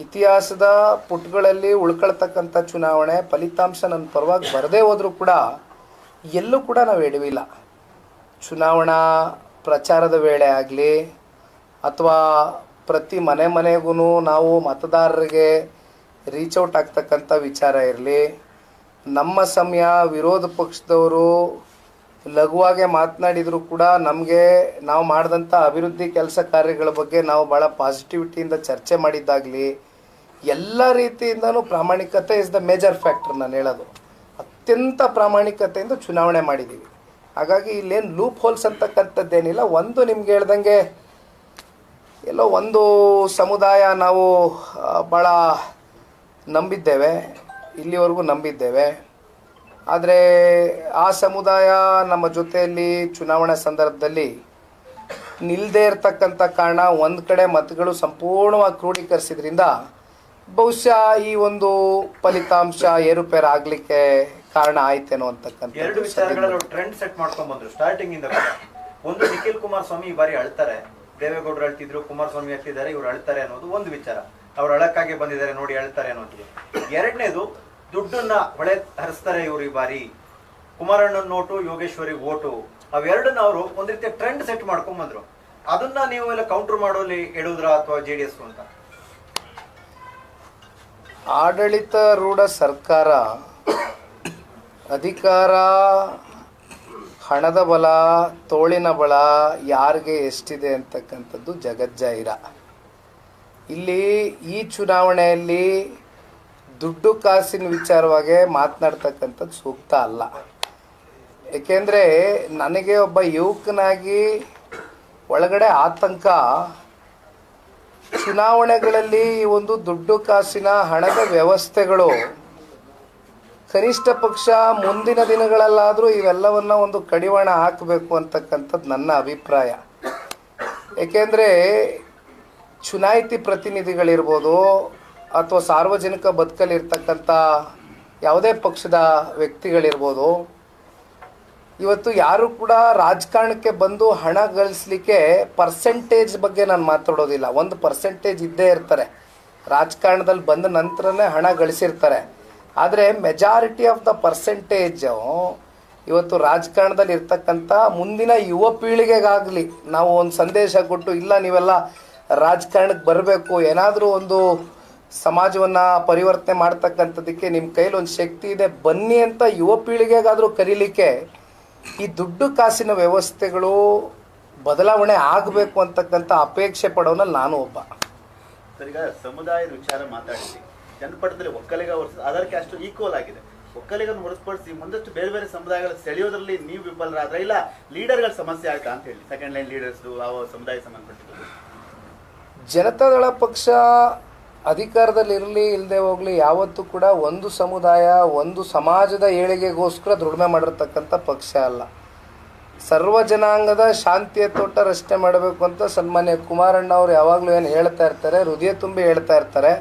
ಇತಿಹಾಸದ ಪುಟಗಳಲ್ಲಿ ಉಳ್ಕೊಳ್ತಕ್ಕಂಥ ಚುನಾವಣೆ, ಫಲಿತಾಂಶ ನನ್ನ ಪರವಾಗಿ ಬರದೇ ಹೋದರೂ ಕೂಡ ಎಲ್ಲೂ ಕೂಡ ನಾವು ಎಡವಿಲ್ಲ. ಚುನಾವಣಾ ಪ್ರಚಾರದ ವೇಳೆ ಆಗಲಿ ಅಥವಾ ಪ್ರತಿ ಮನೆಗೂ ನಾವು ಮತದಾರರಿಗೆ ರೀಚೌಟ್ ಆಗ್ತಕ್ಕಂಥ ವಿಚಾರ ಇರಲಿ, ನಮ್ಮ ಸಮಯ ವಿರೋಧ ಪಕ್ಷದವರು ಲಘುವಾಗಿ ಮಾತನಾಡಿದರೂ ಕೂಡ ನಮಗೆ ನಾವು ಮಾಡಿದಂಥ ಅಭಿವೃದ್ಧಿ ಕೆಲಸ ಕಾರ್ಯಗಳ ಬಗ್ಗೆ ನಾವು ಭಾಳ ಪಾಸಿಟಿವಿಟಿಯಿಂದ ಚರ್ಚೆ ಮಾಡಿದ್ದಾಗಲಿ ಎಲ್ಲ ರೀತಿಯಿಂದನೂ ಪ್ರಾಮಾಣಿಕತೆ ಇಸ್ ದ ಮೇಜರ್ ಫ್ಯಾಕ್ಟರ್. ನಾನು ಹೇಳೋದು ಅತ್ಯಂತ ಪ್ರಾಮಾಣಿಕತೆಯಿಂದ ಚುನಾವಣೆ ಮಾಡಿದ್ದೀವಿ. ಹಾಗಾಗಿ ಇಲ್ಲೇನು ಲೂಪ್ ಹೋಲ್ಸ್ ಅಂತಕ್ಕಂಥದ್ದೇನಿಲ್ಲ. ಒಂದು ನಿಮ್ಗೆ ಹೇಳ್ದಂಗೆ ಎಲ್ಲೋ ಒಂದು ಸಮುದಾಯ ನಾವು ಭಾಳ ನಂಬಿದ್ದೇವೆ, ಇಲ್ಲಿವರೆಗೂ ನಂಬಿದ್ದೇವೆ. ಆದರೆ ಆ ಸಮುದಾಯ ನಮ್ಮ ಜೊತೆಯಲ್ಲಿ ಚುನಾವಣಾ ಸಂದರ್ಭದಲ್ಲಿ ನಿಲ್ಲದೇ ಇರತಕ್ಕಂಥ ಕಾರಣ ಒಂದು ಕಡೆ ಮತಗಳು ಸಂಪೂರ್ಣವಾಗಿ ಕ್ರೋಢೀಕರಿಸಿದ್ರಿಂದ ಬಹುಶಃ ಈ ಒಂದು ಫಲಿತಾಂಶ ಏರುಪೇರು ಆಗಲಿಕ್ಕೆ ಕಾರಣ ಆಯ್ತೇನೋ ಅಂತಕ್ಕಂಥ ಎರಡು ವಿಚಾರಗಳಲ್ಲಿ ಟ್ರೆಂಡ್ ಸೆಟ್ ಮಾಡ್ಕೊಂಡ್ ಬಂದ್ರು ಸ್ಟಾರ್ಟಿಂಗ್ ಇಂದ. ಒಂದು, ನಿಖಿಲ್ ಕುಮಾರಸ್ವಾಮಿ ಈ ಬಾರಿ ಅಳ್ತಾರೆ, ದೇವೇಗೌಡರು ಅಳ್ತಿದ್ರು, ಕುಮಾರಸ್ವಾಮಿ ಅಳ್ತಿದ್ದಾರೆ, ಇವ್ರು ಅಳ್ತಾರೆ ಅನ್ನೋದು ಒಂದು ವಿಚಾರ. ಅವ್ರು ಅಳಕ್ಕಾಗಿ ಬಂದಿದ್ದಾರೆ ನೋಡಿ ಅಳ್ತಾರೆ ಅನ್ನೋದು. ಎರಡನೇದು, ದುಡ್ಡನ್ನ ಹೊಳೆ ಹರಿಸ್ತಾರೆ ಇವ್ರು ಈ ಬಾರಿ, ಕುಮಾರಣ್ಣನ ನೋಟು, ಯೋಗೇಶ್ವರಿ ಓಟು, ಅವೆರಡನ್ನ ಅವರು ಒಂದ್ ರೀತಿಯ ಟ್ರೆಂಡ್ ಸೆಟ್ ಮಾಡ್ಕೊಂಡ್ ಬಂದ್ರು. ಅದನ್ನ ನೀವು ಎಲ್ಲ ಕೌಂಟರ್ ಮಾಡೋಲ್ಲಿ ಎಡುದ್ರ ಅಥವಾ JDS ಅಂತ? ಆಡಳಿತಾರೂಢ ಸರ್ಕಾರ ಅಧಿಕಾರ, ಹಣದ ಬಲ, ತೋಳಿನ ಬಲ ಯಾರಿಗೆ ಎಷ್ಟಿದೆ ಅಂತಕ್ಕಂಥದ್ದು ಜಗಜ್ಜಾಹಿರ. ಇಲ್ಲಿ ಈ ಚುನಾವಣೆಯಲ್ಲಿ ದುಡ್ಡು ಕಾಸಿನ ವಿಚಾರವಾಗಿ ಮಾತನಾಡ್ತಕ್ಕಂಥದ್ದು ಸೂಕ್ತ ಅಲ್ಲ. ಏಕೆಂದರೆ ನನಗೆ ಒಬ್ಬ ಯುವಕನಾಗಿ ಒಳಗಡೆ ಆತಂಕ, ಚುನಾವಣೆಗಳಲ್ಲಿ ಈ ಒಂದು ದುಡ್ಡು ಕಾಸಿನ ಹಣದ ವ್ಯವಸ್ಥೆಗಳು ಕನಿಷ್ಠ ಪಕ್ಷ ಮುಂದಿನ ದಿನಗಳಲ್ಲಾದರೂ ಇವೆಲ್ಲವನ್ನ ಒಂದು ಕಡಿವಾಣ ಹಾಕಬೇಕು ಅಂತಕ್ಕಂಥದ್ದು ನನ್ನ ಅಭಿಪ್ರಾಯ. ಏಕೆಂದರೆ ಚುನಾಯಿತಿ ಪ್ರತಿನಿಧಿಗಳಿರ್ಬೋದು ಅಥವಾ ಸಾರ್ವಜನಿಕ ಬದುಕಲ್ಲಿರ್ತಕ್ಕಂಥ ಯಾವುದೇ ಪಕ್ಷದ ವ್ಯಕ್ತಿಗಳಿರ್ಬೋದು, ಇವತ್ತು ಯಾರು ಕೂಡ ರಾಜಕಾರಣಕ್ಕೆ ಬಂದು ಹಣ ಗಳಿಸಲಿಕ್ಕೆ ಪರ್ಸೆಂಟೇಜ್ ಬಗ್ಗೆ ನಾನು ಮಾತಾಡೋದಿಲ್ಲ. ಒಂದು ಪರ್ಸೆಂಟೇಜ್ ಇದ್ದೇ ಇರ್ತಾರೆ, ರಾಜಕಾರಣದಲ್ಲಿ ಬಂದ ನಂತರನೇ ಹಣ ಗಳಿಸಿರ್ತಾರೆ. ಆದರೆ ಮೆಜಾರಿಟಿ ಆಫ್ ದ ಪರ್ಸೆಂಟೇಜು ಇವತ್ತು ರಾಜಕಾರಣದಲ್ಲಿ ಇರ್ತಕ್ಕಂಥ ಮುಂದಿನ ಯುವ ಪೀಳಿಗೆಗಾಗಲಿ ನಾವು ಒಂದು ಸಂದೇಶ ಕೊಟ್ಟು, ಇಲ್ಲ ನೀವೆಲ್ಲ ರಾಜಕಾರಣಕ್ಕೆ ಬರಬೇಕು, ಏನಾದರೂ ಒಂದು ಸಮಾಜವನ್ನು ಪರಿವರ್ತನೆ ಮಾಡ್ತಕ್ಕಂಥದ್ದಕ್ಕೆ ನಿಮ್ಮ ಕೈಲಿ ಒಂದು ಶಕ್ತಿ ಇದೆ, ಬನ್ನಿ ಅಂತ ಯುವ ಪೀಳಿಗೆಗಾದರೂ ಕರೀಲಿಕ್ಕೆ ಈ ದುಡ್ಡು ಕಾಸಿನ ವ್ಯವಸ್ಥೆಗಳು ಬದಲಾವಣೆ ಆಗಬೇಕು ಅಂತಕ್ಕಂಥ ಅಪೇಕ್ಷೆ ಪಡೋನಲ್ಲಿ ನಾನು ಒಬ್ಬ. ಸರ್, ಈಗ ಸಮುದಾಯದ ವಿಚಾರ ಮಾತಾಡಿದ್ವಿ. ಜನಪದದಲ್ಲಿ Vokkaliga versus other caste equal ಆಗಿದೆ. ಒಕ್ಕಲಿಗನ್ನು ಹೊರತುಪಡಿಸಿ ಮುಂದಷ್ಟು ಬೇರೆ ಬೇರೆ ಸಮುದಾಯಗಳ ಸೆಳೆಯೋದ್ರಲ್ಲಿ ನೀವು ವಿಫಲರಾದ್ರೆ ಇಲ್ಲ ಲೀಡರ್ಗಳ ಸಮಸ್ಯೆ ಆಯ್ತಾ ಅಂತ ಹೇಳಿ, ಸೆಕೆಂಡ್ ಲೈನ್ ಲೀಡರ್ಸ್ ಯಾವ ಸಮುದಾಯ ಸಂಬಂಧಪಟ್ಟಿದ್ದು? ಜನತಾದಳ ಪಕ್ಷ ಅಧಿಕಾರದಲ್ಲಿ ಇರಲಿ ಇಲ್ಲದೆ ಹೋಗಲಿ ಯಾವತ್ತೂ ಕೂಡ ಒಂದು ಸಮುದಾಯ, ಒಂದು ಸಮಾಜದ ಏಳಿಗೆಗೋಸ್ಕರ ದುಡಿಮೆ ಮಾಡಿರ್ತಕ್ಕಂಥ ಪಕ್ಷ ಅಲ್ಲ. ಸರ್ವ ಜನಾಂಗದ ಶಾಂತಿಯ ತೋಟ ರಚನೆ ಮಾಡಬೇಕು ಅಂತ ಸನ್ಮಾನ್ಯ ಕುಮಾರಣ್ಣ ಅವರು ಯಾವಾಗಲೂ ಏನು ಹೇಳ್ತಾ ಇರ್ತಾರೆ, ಹೃದಯ ತುಂಬಿ ಹೇಳ್ತಾ ಇರ್ತಾರೆ.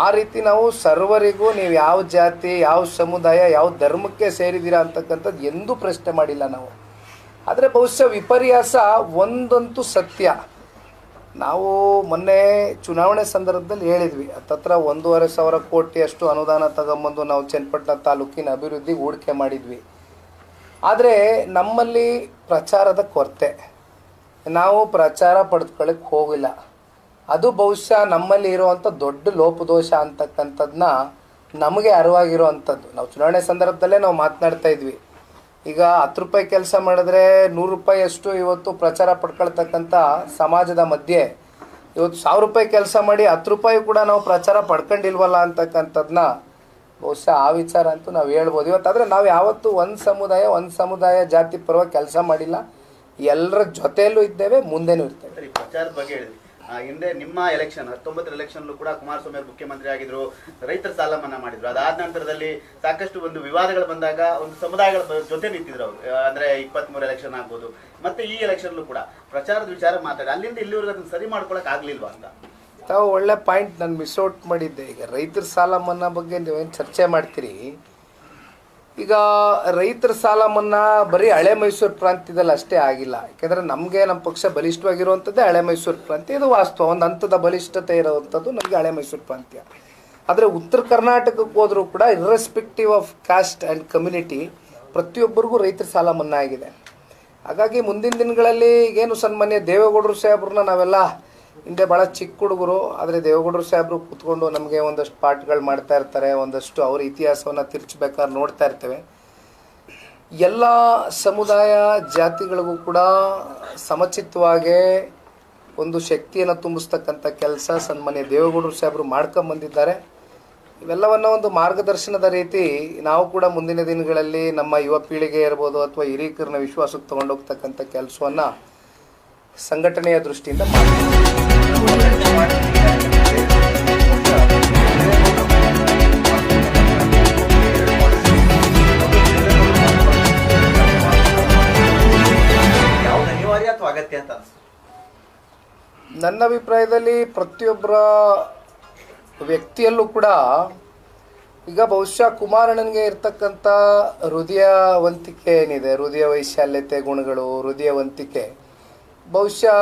ಆ ರೀತಿ ನಾವು ಸರ್ವರಿಗೂ ನೀವು ಯಾವ ಜಾತಿ, ಯಾವ ಸಮುದಾಯ, ಯಾವ ಧರ್ಮಕ್ಕೆ ಸೇರಿದ್ದೀರಾ ಅಂತಕ್ಕಂಥದ್ದು ಎಂದೂ ಪ್ರಶ್ನೆ ಮಾಡಿಲ್ಲ ನಾವು. ಆದರೆ ಬಹುಶಃ ವಿಪರ್ಯಾಸ ಒಂದಂತೂ ಸತ್ಯ. ನಾವು ಮೊನ್ನೆ ಚುನಾವಣೆ ಸಂದರ್ಭದಲ್ಲಿ ಹೇಳಿದ್ವಿ, ಹತ್ತತ್ರ 1,500 ಕೋಟಿಯಷ್ಟು ಅನುದಾನ ತಗೊಂಬಂದು ನಾವು ಚನ್ನಪಟ್ಟಣ ತಾಲೂಕಿನ ಅಭಿವೃದ್ಧಿಗೆ ಹೂಡಿಕೆ ಮಾಡಿದ್ವಿ. ಆದರೆ ನಮ್ಮಲ್ಲಿ ಪ್ರಚಾರದ ಕೊರತೆ, ನಾವು ಪ್ರಚಾರ ಪಡೆದುಕೊಳ್ಳಕ್ಕೆ ಹೋಗಿಲ್ಲ. ಅದು ಬಹುಶಃ ನಮ್ಮಲ್ಲಿ ಇರುವಂಥ ದೊಡ್ಡ ಲೋಪದೋಷ ಅಂತಕ್ಕಂಥದ್ದನ್ನ ನಮಗೆ ಅರಿವಾಗಿರೋ ಅಂಥದ್ದು. ನಾವು ಚುನಾವಣೆ ಸಂದರ್ಭದಲ್ಲೇ ನಾವು ಮಾತನಾಡ್ತಾ ಇದ್ವಿ. ಈಗ 10 ರೂಪಾಯಿ ಕೆಲಸ ಮಾಡಿದ್ರೆ 100 ರೂಪಾಯಿಯಷ್ಟು ಇವತ್ತು ಪ್ರಚಾರ ಪಡ್ಕೊಳ್ತಕ್ಕಂಥ ಸಮಾಜದ ಮಧ್ಯೆ ಇವತ್ತು 1000 ರೂಪಾಯಿ ಕೆಲಸ ಮಾಡಿ 10 ರೂಪಾಯಿ ಕೂಡ ನಾವು ಪ್ರಚಾರ ಪಡ್ಕೊಂಡಿಲ್ವಲ್ಲ ಅಂತಕ್ಕಂಥದ್ದನ್ನ ಬಹುಶಃ ಆ ವಿಚಾರ ಅಂತೂ ನಾವು ಹೇಳ್ಬೋದು ಇವತ್ತು. ಆದರೆ ನಾವು ಯಾವತ್ತೂ ಒಂದು ಸಮುದಾಯ ಜಾತಿ ಪರವಾಗಿ ಕೆಲಸ ಮಾಡಿಲ್ಲ. ಎಲ್ಲರ ಜೊತೆಯಲ್ಲೂ ಇದ್ದೇವೆ, ಮುಂದೆನೂ ಇರ್ತೇವೆ. ಸರಿ, ಪ್ರಚಾರದ ಬಗ್ಗೆ ಹೇಳಿದ್ವಿ. ಹಿಂದೆ ನಿಮ್ಮ ಎಲೆಕ್ಷನ್ 19 ಎಲೆಕ್ಷನ್ಲು ಕೂಡ ಕುಮಾರಸ್ವಾಮಿ ಅವರು ಮುಖ್ಯಮಂತ್ರಿ ಆಗಿದ್ರು, ರೈತರ ಸಾಲ ಮನ್ನಾ ಮಾಡಿದ್ರು. ಅದಾದ ನಂತರದಲ್ಲಿ ಸಾಕಷ್ಟು ಒಂದು ವಿವಾದಗಳು ಬಂದಾಗ ಒಂದು ಸಮುದಾಯಗಳ ಜೊತೆ ನಿಂತಿದ್ರು ಅವರು. ಅಂದ್ರೆ 23 ಎಲೆಕ್ಷನ್ ಆಗ್ಬೋದು, ಮತ್ತೆ ಈ ಎಲೆಕ್ಷನ್ಲು ಕೂಡ ಪ್ರಚಾರದ ವಿಚಾರ ಮಾತಾಡಿ ಅಲ್ಲಿಂದ ಇಲ್ಲಿವರೆಗೂ ಅದನ್ನ ಸರಿ ಮಾಡ್ಕೊಳಕ್ ಆಗ್ಲಿಲ್ವಾ ಅಂತ. ತಾವು ಒಳ್ಳೆ ಪಾಯಿಂಟ್ ನಾನು ಮಿಸ್ಔಟ್ ಮಾಡಿದ್ದೆ. ಈಗ ರೈತರ ಸಾಲ ಮನ್ನಾ ಬಗ್ಗೆ ನೀವೇನು ಚರ್ಚೆ ಮಾಡ್ತೀರಿ, ಈಗ ರೈತರ ಸಾಲ ಮನ್ನಾ ಬರೀ ಹಳೆ ಮೈಸೂರು ಪ್ರಾಂತ್ಯದಲ್ಲಿ ಅಷ್ಟೇ ಆಗಿಲ್ಲ. ಯಾಕೆಂದರೆ ನಮಗೆ ನಮ್ಮ ಪಕ್ಷ ಬಲಿಷ್ಠವಾಗಿರುವಂಥದ್ದೇ ಹಳೆ ಮೈಸೂರು ಪ್ರಾಂತ್ಯ. ಇದು ವಾಸ್ತವ, ಒಂದು ಹಂತದ ಬಲಿಷ್ಠತೆ ಇರುವಂಥದ್ದು ನಮಗೆ ಹಳೆ ಮೈಸೂರು ಪ್ರಾಂತ್ಯ. ಆದರೆ ಉತ್ತರ ಕರ್ನಾಟಕಕ್ಕೆ ಹೋದರೂ ಕೂಡ irrespective of cost and community ಪ್ರತಿಯೊಬ್ಬರಿಗೂ ರೈತರ ಸಾಲ ಮನ್ನಾ ಆಗಿದೆ. ಹಾಗಾಗಿ ಮುಂದಿನ ದಿನಗಳಲ್ಲಿ ಈಗೇನು ಸನ್ಮಾನ್ಯ ದೇವೇಗೌಡರು ಸಾಹೇಬ್ರನ್ನ ನಾವೆಲ್ಲ ಹಿಂದೆ ಭಾಳ ಚಿಕ್ಕ ಹುಡುಗರು, ಆದರೆ ದೇವೇಗೌಡರು ಸಾಹೇಬರು ಕೂತ್ಕೊಂಡು ನಮಗೆ ಒಂದಷ್ಟು ಪಾಠಗಳು ಮಾಡ್ತಾ ಇರ್ತಾರೆ, ಒಂದಷ್ಟು ಅವ್ರ ಇತಿಹಾಸವನ್ನು ತಿರ್ಚಬೇಕಾದ್ರೆ ನೋಡ್ತಾ ಇರ್ತೇವೆ. ಎಲ್ಲ ಸಮುದಾಯ ಜಾತಿಗಳಿಗೂ ಕೂಡ ಸಮಚಿತ್ತವಾಗಿ ಒಂದು ಶಕ್ತಿಯನ್ನು ತುಂಬಿಸ್ತಕ್ಕಂಥ ಕೆಲಸ ಸನ್ಮಾನ್ಯ ದೇವೇಗೌಡರು ಸಾಹೇಬರು ಮಾಡ್ಕೊಂಬಂದಿದ್ದಾರೆ. ಇವೆಲ್ಲವನ್ನ ಒಂದು ಮಾರ್ಗದರ್ಶನದ ರೀತಿ ನಾವು ಕೂಡ ಮುಂದಿನ ದಿನಗಳಲ್ಲಿ ನಮ್ಮ ಯುವ ಪೀಳಿಗೆ ಇರ್ಬೋದು ಅಥವಾ ಹಿರಿಯರನ್ನ ವಿಶ್ವಾಸಕ್ಕೆ ತಗೊಂಡೋಗ್ತಕ್ಕಂಥ ಕೆಲಸವನ್ನು ಸಂಘಟನೆಯ ದೃಷ್ಟಿಯಿಂದ ಯಾವ್ದು ಅನಿವಾರ್ಯ ಅಥವಾ ಅಗತ್ಯ ಅಂತ ಅನ್ಸುತ್ತೆ? ನನ್ನ ಅಭಿಪ್ರಾಯದಲ್ಲಿ ಪ್ರತಿಯೊಬ್ಬರ ವ್ಯಕ್ತಿಯಲ್ಲೂ ಕೂಡ ಈಗ ಬಹುಶಃ ಕುಮಾರಣ್ಣನಿಗೆ ಇರ್ತಕ್ಕಂಥ ಹೃದಯವಂತಿಕೆ ಏನಿದೆ, ಹೃದಯ ವೈಶಾಲ್ಯತೆ ಗುಣಗಳು, ಹೃದಯವಂತಿಕೆ ಬಹುಶಃ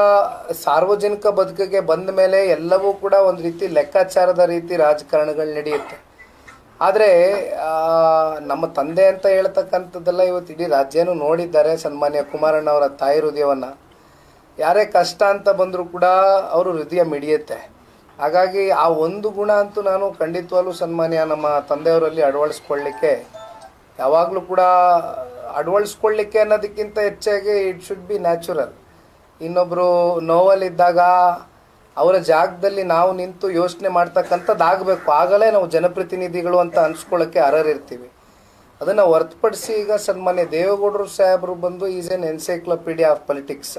ಸಾರ್ವಜನಿಕ ಬದುಕಿಗೆ ಬಂದ ಮೇಲೆ ಎಲ್ಲವೂ ಕೂಡ ಒಂದು ರೀತಿ ಲೆಕ್ಕಾಚಾರದ ರೀತಿ ರಾಜಕಾರಣಗಳು ನಡೆಯುತ್ತೆ. ಆದರೆ ನಮ್ಮ ತಂದೆ ಅಂತ ಹೇಳ್ತಕ್ಕಂಥದ್ದೆಲ್ಲ ಇವತ್ತು ಇಡೀ ರಾಜ್ಯನೂ ನೋಡಿದ್ದಾರೆ. ಸನ್ಮಾನ್ಯ ಕುಮಾರಣ್ಣ ಅವರ ತಾಯಿ ಹೃದಯವನ್ನು ಯಾರೇ ಕಷ್ಟ ಅಂತ ಬಂದರೂ ಕೂಡ ಅವರು ಹೃದಯ ಮಿಡಿಯುತ್ತೆ. ಹಾಗಾಗಿ ಆ ಒಂದು ಗುಣ ಅಂತೂ ನಾನು ಖಂಡಿತವಾಗ್ಲೂ ಸನ್ಮಾನ್ಯ ನಮ್ಮ ತಂದೆಯವರಲ್ಲಿ ಅಳವಡಿಸ್ಕೊಳ್ಳಿಕ್ಕೆ ಯಾವಾಗಲೂ ಕೂಡ ಅಳವಡಿಸ್ಕೊಳ್ಳಿಕ್ಕೆ ಅನ್ನೋದಕ್ಕಿಂತ ಹೆಚ್ಚಾಗಿ ಇಟ್ ಶುಡ್ ಬಿ ನ್ಯಾಚುರಲ್. ಇನ್ನೊಬ್ಬರು ನೋವಲ್ಲಿದ್ದಾಗ ಅವರ ಜಾಗದಲ್ಲಿ ನಾವು ನಿಂತು ಯೋಚನೆ ಮಾಡ್ತಕ್ಕಂಥದ್ದು ಆಗಬೇಕು. ಆಗಲೇ ನಾವು ಜನಪ್ರತಿನಿಧಿಗಳು ಅಂತ ಅನ್ಸ್ಕೊಳ್ಳೋಕ್ಕೆ ಅರ್ಹರಿರ್ತೀವಿ. ಅದನ್ನು ಹೊರತುಪಡಿಸಿ ಈಗ ಸನ್ಮಾನ್ಯ ದೇವೇಗೌಡರು ಸಾಹೇಬರು ಬಂದು is N encyclopaedia of politics.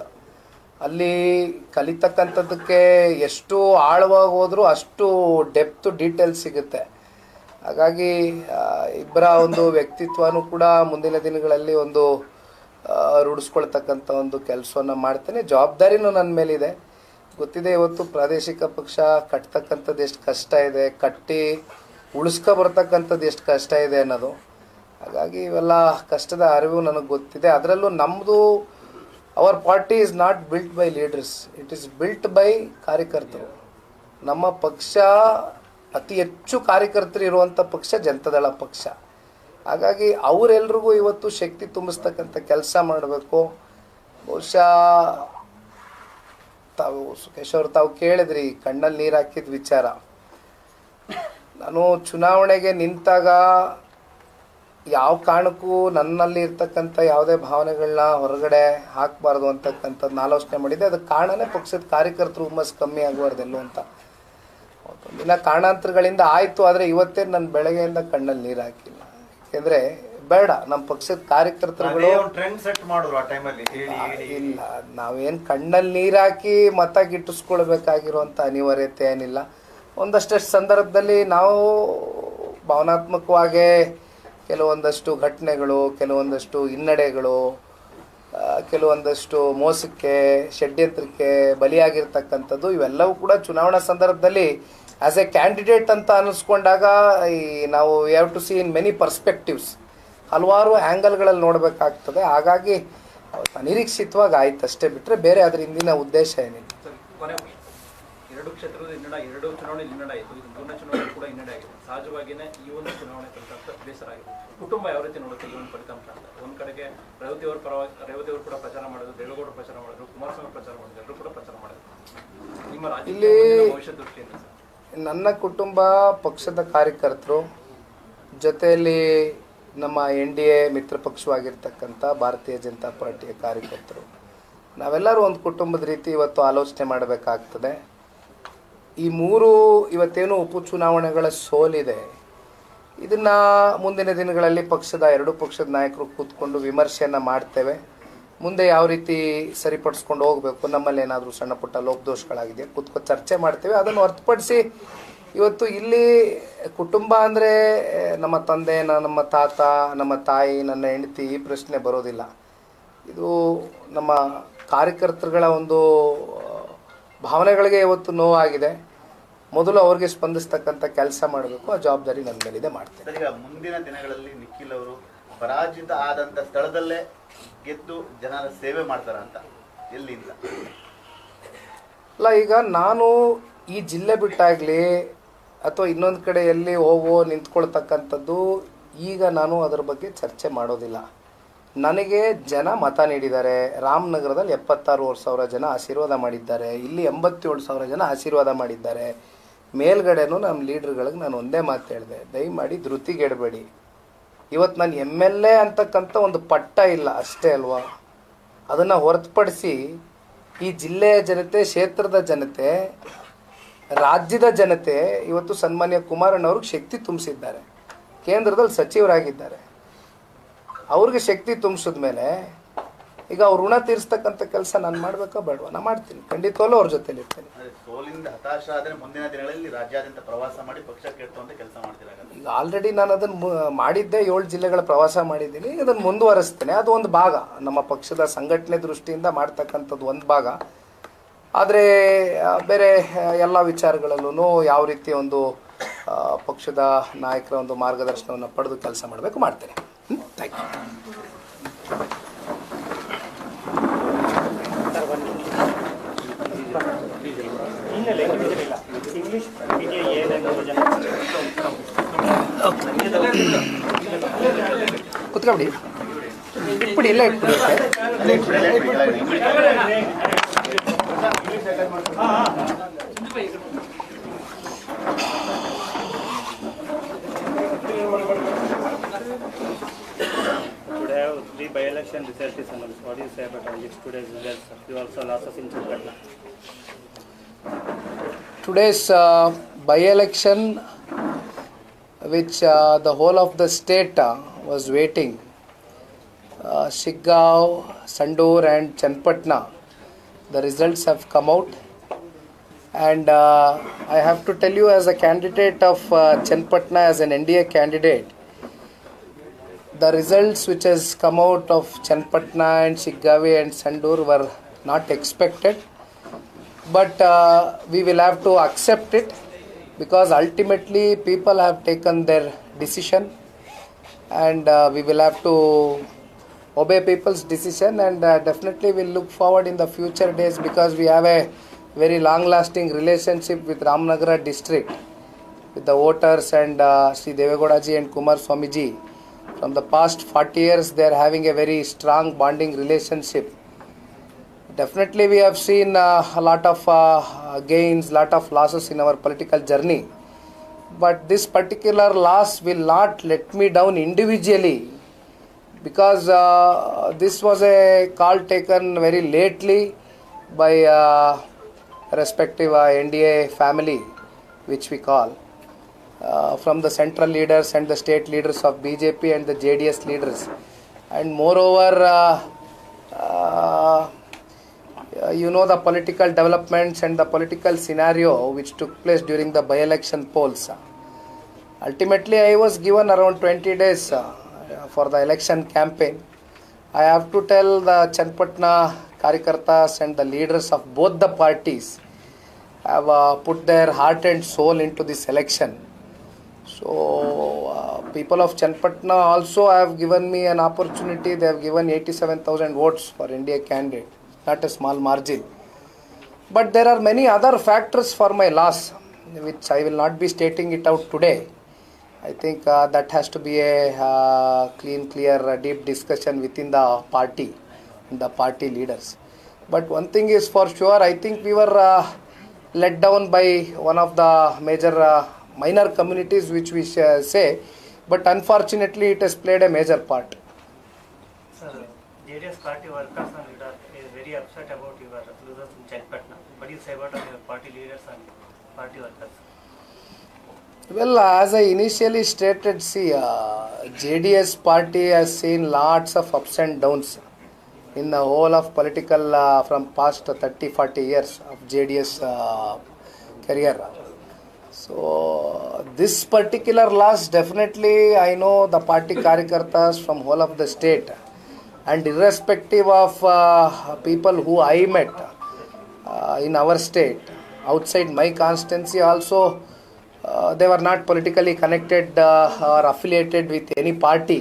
ಅಲ್ಲಿ ಕಲಿತಕ್ಕಂಥದ್ದಕ್ಕೆ ಎಷ್ಟು ಆಳವಾಗಿ ಹೋದರೂ ಅಷ್ಟು ಡೆಪ್ತ್ ಡೀಟೇಲ್ಸ್ ಸಿಗುತ್ತೆ. ಹಾಗಾಗಿ ಇಬ್ಬರ ಒಂದು ವ್ಯಕ್ತಿತ್ವನೂ ಕೂಡ ಮುಂದಿನ ದಿನಗಳಲ್ಲಿ ಒಂದು ರೂಢಿಸ್ಕೊಳ್ತಕ್ಕಂಥ ಒಂದು ಕೆಲಸವನ್ನು ಮಾಡ್ತೇನೆ. ಜವಾಬ್ದಾರಿನೂ ನನ್ನ ಮೇಲಿದೆ. ಗೊತ್ತಿದೆ ಇವತ್ತು ಪ್ರಾದೇಶಿಕ ಪಕ್ಷ ಕಟ್ತಕ್ಕಂಥದ್ದು ಎಷ್ಟು ಕಷ್ಟ ಇದೆ, ಕಟ್ಟಿ ಉಳಿಸ್ಕೊ ಬರ್ತಕ್ಕಂಥದ್ದು ಎಷ್ಟು ಕಷ್ಟ ಇದೆ ಅನ್ನೋದು. ಹಾಗಾಗಿ ಇವೆಲ್ಲ ಕಷ್ಟದ ಅರಿವು ನನಗೆ ಗೊತ್ತಿದೆ. ಅದರಲ್ಲೂ ನಮ್ಮದು hour party is not built by leaders, it is built by ಕಾರ್ಯಕರ್ತರು. ನಮ್ಮ ಪಕ್ಷ ಅತಿ ಹೆಚ್ಚು ಕಾರ್ಯಕರ್ತರು ಇರುವಂಥ ಪಕ್ಷ ಜನತಾದಳ ಪಕ್ಷ. ಹಾಗಾಗಿ ಅವರೆಲ್ರಿಗೂ ಇವತ್ತು ಶಕ್ತಿ ತುಂಬಿಸ್ತಕ್ಕಂಥ ಕೆಲಸ ಮಾಡಬೇಕು. ಬಹುಶಃ ತಾವು ಸುಖೇಶ್ ಅವರು ತಾವು ಕೇಳಿದ್ರಿ ಕಣ್ಣಲ್ಲಿ ನೀರು ಹಾಕಿದ ವಿಚಾರ. ನಾನು ಚುನಾವಣೆಗೆ ನಿಂತಾಗ ಯಾವ ಕಾರಣಕ್ಕೂ ನನ್ನಲ್ಲಿ ಇರ್ತಕ್ಕಂಥ ಯಾವುದೇ ಭಾವನೆಗಳನ್ನ ಹೊರಗಡೆ ಹಾಕಬಾರ್ದು ಅಂತಕ್ಕಂಥದ್ದು ಆಲೋಚನೆ ಮಾಡಿದ್ದೆ. ಅದಕ್ಕೆ ಕಾರಣನೇ ಪಕ್ಷದ ಕಾರ್ಯಕರ್ತರು ಹುಮ್ಮಸ್ ಕಮ್ಮಿ ಆಗಬಾರ್ದೆಲ್ಲೋ ಅಂತ. ದಿನ ಕಾರಣಾಂತರಗಳಿಂದ ಆಯಿತು. ಆದರೆ ಇವತ್ತೇ ನನ್ನ ಬೆಳಗ್ಗೆಯಿಂದ ಕಣ್ಣಲ್ಲಿ ನೀರು ಹಾಕಿಲ್ಲ. ಯಾಕೆಂದರೆ ಬೇಡ, ನಮ್ಮ ಪಕ್ಷದ ಕಾರ್ಯಕರ್ತರುಗಳು ಟ್ರೆಂಡ್ ಸೆಟ್ ಮಾಡಿದ್ರು ಆ ಟೈಮಲ್ಲಿ ಇಲ್ಲ, ನಾವೇನು ಕಣ್ಣಲ್ಲಿ ನೀರು ಹಾಕಿ ಮತ ಗಿಟ್ಟಿಸ್ಕೊಳ್ಬೇಕಾಗಿರುವಂಥ ಅನಿವಾರ್ಯತೆ ಏನಿಲ್ಲ. ಒಂದಷ್ಟು ಸಂದರ್ಭದಲ್ಲಿ ನಾವು ಭಾವನಾತ್ಮಕವಾಗಿ ಕೆಲವೊಂದಷ್ಟು ಘಟನೆಗಳು, ಕೆಲವೊಂದಷ್ಟು ಹಿನ್ನಡೆಗಳು, ಕೆಲವೊಂದಷ್ಟು ಮೋಸಕ್ಕೆ ಷಡ್ಯಂತ್ರಕ್ಕೆ ಬಲಿಯಾಗಿರ್ತಕ್ಕಂಥದ್ದು ಇವೆಲ್ಲವೂ ಕೂಡ ಚುನಾವಣಾ ಸಂದರ್ಭದಲ್ಲಿ ಆ್ಯಸ್ ಎ ಕ್ಯಾಂಡಿಡೇಟ್ ಅಂತ ಅನ್ನಿಸ್ಕೊಂಡಾಗ ನಾವು we have to see in many perspectives, ಹಲವಾರು ಆ್ಯಂಗಲ್ಗಳಲ್ಲಿ ನೋಡಬೇಕಾಗ್ತದೆ. ಹಾಗಾಗಿ ಅನಿರೀಕ್ಷಿತವಾಗಿ ಆಯ್ತು ಅಷ್ಟೇ, ಬಿಟ್ಟರೆ ಬೇರೆ ಅದರ ಹಿಂದಿನ ಉದ್ದೇಶ ಏನಿಲ್ಲ. ಎರಡು ಕ್ಷೇತ್ರದ ಹಿನ್ನಡೆ, ಎರಡು ಚುನಾವಣೆ ಹಿನ್ನಡೆ ಆಯಿತು. ಇದು ಮೂರನೇ ಚುನಾವಣೆ ಕೂಡ ಹಿನ್ನಡೆ ಆಗಿದೆ. ಸಹಜವಾಗಿಯೇ ಈ ಒಂದು ಚುನಾವಣೆ ಫಲಿತಾಂಶ ಬೇಸರ ಆಗಿದೆ. ಕುಟುಂಬ ಯಾವ ರೀತಿ ನೋಡುತ್ತೆ ಈ ಒಂದು ಫಲಿತಾಂಶ ಅಂತ? ಒಂದು ಕಡೆಗೆ ರೇವತಿ ಅವರು ಕೂಡ ಪ್ರಚಾರ ಮಾಡಿದ್ರು, ದೇವೇಗೌಡರು ಪ್ರಚಾರ ಮಾಡಿದ್ರು, ಕುಮಾರಸ್ವಾಮಿ ಪ್ರಚಾರ ಮಾಡಿದ್ರು, ಎಲ್ಲರೂ ಕೂಡ ಪ್ರಚಾರ ಮಾಡಿದ್ರು. ನಿಮ್ಮ ರಾಜ್ಯದಲ್ಲಿ ಭವಿಷ್ಯ ದೃಷ್ಟಿಯಿಂದ ನನ್ನ ಕುಟುಂಬ ಪಕ್ಷದ ಕಾರ್ಯಕರ್ತರು ಜೊತೆಯಲ್ಲಿ ನಮ್ಮ NDA ಮಿತ್ರ ಪಕ್ಷವಾಗಿರ್ತಕ್ಕಂಥ ಭಾರತೀಯ ಜನತಾ ಪಾರ್ಟಿಯ ಕಾರ್ಯಕರ್ತರು ನಾವೆಲ್ಲರೂ ಒಂದು ಕುಟುಂಬದ ರೀತಿ ಇವತ್ತು ಆಲೋಚನೆ ಮಾಡಬೇಕಾಗ್ತದೆ. ಈ ಮೂರು ಇವತ್ತೇನು ಉಪಚುನಾವಣೆಗಳ ಸೋಲಿದೆ, ಇದನ್ನು ಮುಂದಿನ ದಿನಗಳಲ್ಲಿ ಎರಡೂ ಪಕ್ಷದ ನಾಯಕರು ಕೂತ್ಕೊಂಡು ವಿಮರ್ಶೆಯನ್ನು ಮಾಡ್ತೇವೆ. ಮುಂದೆ ಯಾವ ರೀತಿ ಸರಿಪಡಿಸ್ಕೊಂಡು ಹೋಗಬೇಕು, ನಮ್ಮಲ್ಲಿ ಏನಾದರೂ ಸಣ್ಣ ಪುಟ್ಟ ಲೋಪದೋಷಗಳಾಗಿದೆ ಕೂತ್ಕೊಂಡು ಚರ್ಚೆ ಮಾಡ್ತೇವೆ. ಅದನ್ನು ಹೊರತುಪಡಿಸಿ ಇವತ್ತು ಇಲ್ಲಿ ಕುಟುಂಬ ಅಂದರೆ ನಮ್ಮ ತಂದೆ, ನಮ್ಮ ತಾತ, ನಮ್ಮ ತಾಯಿ, ನನ್ನ ಹೆಂಡತಿ ಈ ಪ್ರಶ್ನೆ ಬರೋದಿಲ್ಲ. ಇದು ನಮ್ಮ ಕಾರ್ಯಕರ್ತರುಗಳ ಒಂದು ಭಾವನೆಗಳಿಗೆ ಇವತ್ತು ನೋವಾಗಿದೆ. ಮೊದಲು ಅವ್ರಿಗೆ ಸ್ಪಂದಿಸ್ತಕ್ಕಂಥ ಕೆಲಸ ಮಾಡಬೇಕು. ಆ ಜವಾಬ್ದಾರಿ ನನ್ನ ಮೇಲಿದೆ, ಮಾಡ್ತೇನೆ. ಈಗ ಮುಂದಿನ ದಿನಗಳಲ್ಲಿ ನಿಖಿಲ್ ಅವರು ಪರಾಜಿತ ಆದಂಥ ಸ್ಥಳದಲ್ಲೇ ಗೆದ್ದು ಜನರ ಸೇವೆ ಮಾಡ್ತಾರ ಅಂತ ಎಲ್ಲಿಂದ ಅಲ್ಲ, ಈಗ ನಾನು ಈ ಜಿಲ್ಲೆ ಬಿಟ್ಟಾಗಲಿ ಅಥವಾ ಇನ್ನೊಂದು ಕಡೆ ಎಲ್ಲಿ ನಿಂತ್ಕೊಳ್ತಕ್ಕಂಥದ್ದು ಈಗ ನಾನು ಅದರ ಬಗ್ಗೆ ಚರ್ಚೆ ಮಾಡೋದಿಲ್ಲ. ನನಗೆ ಜನ ಮತ ನೀಡಿದ್ದಾರೆ. ರಾಮನಗರದಲ್ಲಿ 76,000 ಜನ ಆಶೀರ್ವಾದ ಮಾಡಿದ್ದಾರೆ. ಇಲ್ಲಿ 87,000 ಜನ ಆಶೀರ್ವಾದ ಮಾಡಿದ್ದಾರೆ. ಮೇಲ್ಗಡೆನೂ ನಮ್ಮ ಲೀಡರ್ಗಳಿಗೆ ನಾನು ಒಂದೇ ಮಾತು ಹೇಳಿದೆ, ದಯಮಾಡಿ ಧೃತಿಗೆಡಬೇಡಿ. ಇವತ್ತು ನಾನು MLA ಅಂತಕ್ಕಂಥ ಒಂದು ಪಟ್ಟ ಇಲ್ಲ ಅಷ್ಟೇ ಅಲ್ವಾ. ಅದನ್ನು ಹೊರತುಪಡಿಸಿ ಈ ಜಿಲ್ಲೆಯ ಜನತೆ, ಕ್ಷೇತ್ರದ ಜನತೆ, ರಾಜ್ಯದ ಜನತೆ ಇವತ್ತು ಸನ್ಮಾನ್ಯ ಕುಮಾರಣ್ಣವ್ರಿಗೆ ಶಕ್ತಿ ತುಂಬಿಸಿದ್ದಾರೆ. ಕೇಂದ್ರದಲ್ಲಿ ಸಚಿವರಾಗಿದ್ದಾರೆ. ಅವ್ರಿಗೆ ಶಕ್ತಿ ತುಂಬಿಸಿದ ಮೇಲೆ ಈಗ ಅವ್ರ ಋಣ ತೀರಿಸ್ತಕ್ಕಂಥ ಕೆಲಸ ನಾನು ಮಾಡಬೇಕಾ ಬೇಡವಾ? ನಾನು ಮಾಡ್ತೀನಿ, ಖಂಡಿತವಲ್ಲೂ ಅವ್ರ ಜೊತೆಲಿ ಇರ್ತೀನಿ. ಸೋಲಿಂದ ಹತಾಶ ಆದರೆ ಮುಂದಿನ ದಿನಗಳಲ್ಲಿ ರಾಜ್ಯಾದ್ಯಂತ ಪ್ರವಾಸ ಮಾಡಿ ಪಕ್ಷ ಕೇಳ್ತುವಂತ ಕೆಲಸ ಮಾಡ್ತೀರಾ? ಈಗ ಆಲ್ರೆಡಿ ನಾನು ಅದನ್ನು ಮಾಡಿದ್ದೆ, 7 ಜಿಲ್ಲೆಗಳ ಪ್ರವಾಸ ಮಾಡಿದ್ದೀನಿ. ಅದನ್ನು ಮುಂದುವರಿಸ್ತೇನೆ. ಅದು ಒಂದು ಭಾಗ, ನಮ್ಮ ಪಕ್ಷದ ಸಂಘಟನೆ ದೃಷ್ಟಿಯಿಂದ ಮಾಡ್ತಕ್ಕಂಥದ್ದು ಒಂದು ಭಾಗ. ಆದರೆ ಬೇರೆ ಎಲ್ಲ ವಿಚಾರಗಳಲ್ಲೂ ಯಾವ ರೀತಿ ಒಂದು ಪಕ್ಷದ ನಾಯಕರ ಒಂದು ಮಾರ್ಗದರ್ಶನವನ್ನು ಪಡೆದು ಕೆಲಸ ಮಾಡಬೇಕು ಮಾಡ್ತೇನೆ. Thank you. ಇಂಗ್ಲಿಷ್ ಮೀಡಿಯಾ ಏನೆಂಬುದು ಜನ ಕುತ್ಕೊಬಿಡಿ, ಇಟ್ಬಿಡಿ, ಇಲ್ಲೇ ಇಟ್ಬಿಡಿ. Today, 3 by-election result is announced. What do you say about today's results? You also lost in Chenpatna. Today's by-election, which the whole of the state was waiting, Shiggaon, Sandur and Chenpatna, the results have come out. And I have to tell you, as a candidate of Chenpatna, as an NDA candidate, the results which has come out of Chenpatna and Shiggaon and Sandur were not expected. But we will have to accept it, because ultimately people have taken their decision, and we will have to obey people's decision, and definitely we'll look forward in the future days, because we have a very long lasting relationship with Ramnagara district, with the voters, and Sri Devegowda ji and Kumar Swami ji. From the past 40 years they are having a very strong bonding relationship. Definitely we have seen a lot of gains, lot of losses in our political journey. But this particular loss will not let me down individually, because this was a call taken very lately by respective NDA family, which we call, from the central leaders and the state leaders of BJP and the JDS leaders. And moreover, you know the political developments and the political scenario which took place during the by-election polls. Ultimately, I was given around 20 days for the election campaign. I have to tell the Chenpatna Karyakartas and the leaders of both the parties have put their heart and soul into this election. So, people of Chenpatna also have given me an opportunity. They have given 87,000 votes for NDA candidate. Not a small margin. But there are many other factors for my loss, which I will not be stating it out today. I think that has to be a clear, deep discussion within the party and the party leaders. But one thing is for sure, I think we were let down by one of the major minor communities, which we say, but unfortunately it has played a major part. Sir, JDS party workers and leaders is very upset about your losers in Chenpatna. What do you say about your party leaders and party workers? Well, as I initially stated, see, JDS party has seen lots of ups and downs in the whole of political from past 30-40 years of JDS career. So, this particular loss, definitely I know the party Karyakartas from whole of the state, and irrespective of people who I met in our state, outside my constituency also, they were not politically connected or affiliated with any party.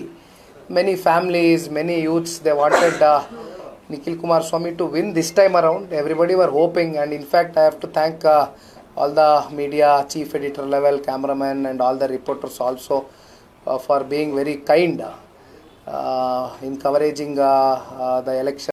Many families, many youths, they wanted Nikhil Kumar Swami to win this time around. Everybody were hoping, and in fact I have to thank all the media, chief editor level, cameraman and all the reporters also for being very kind in covering the election.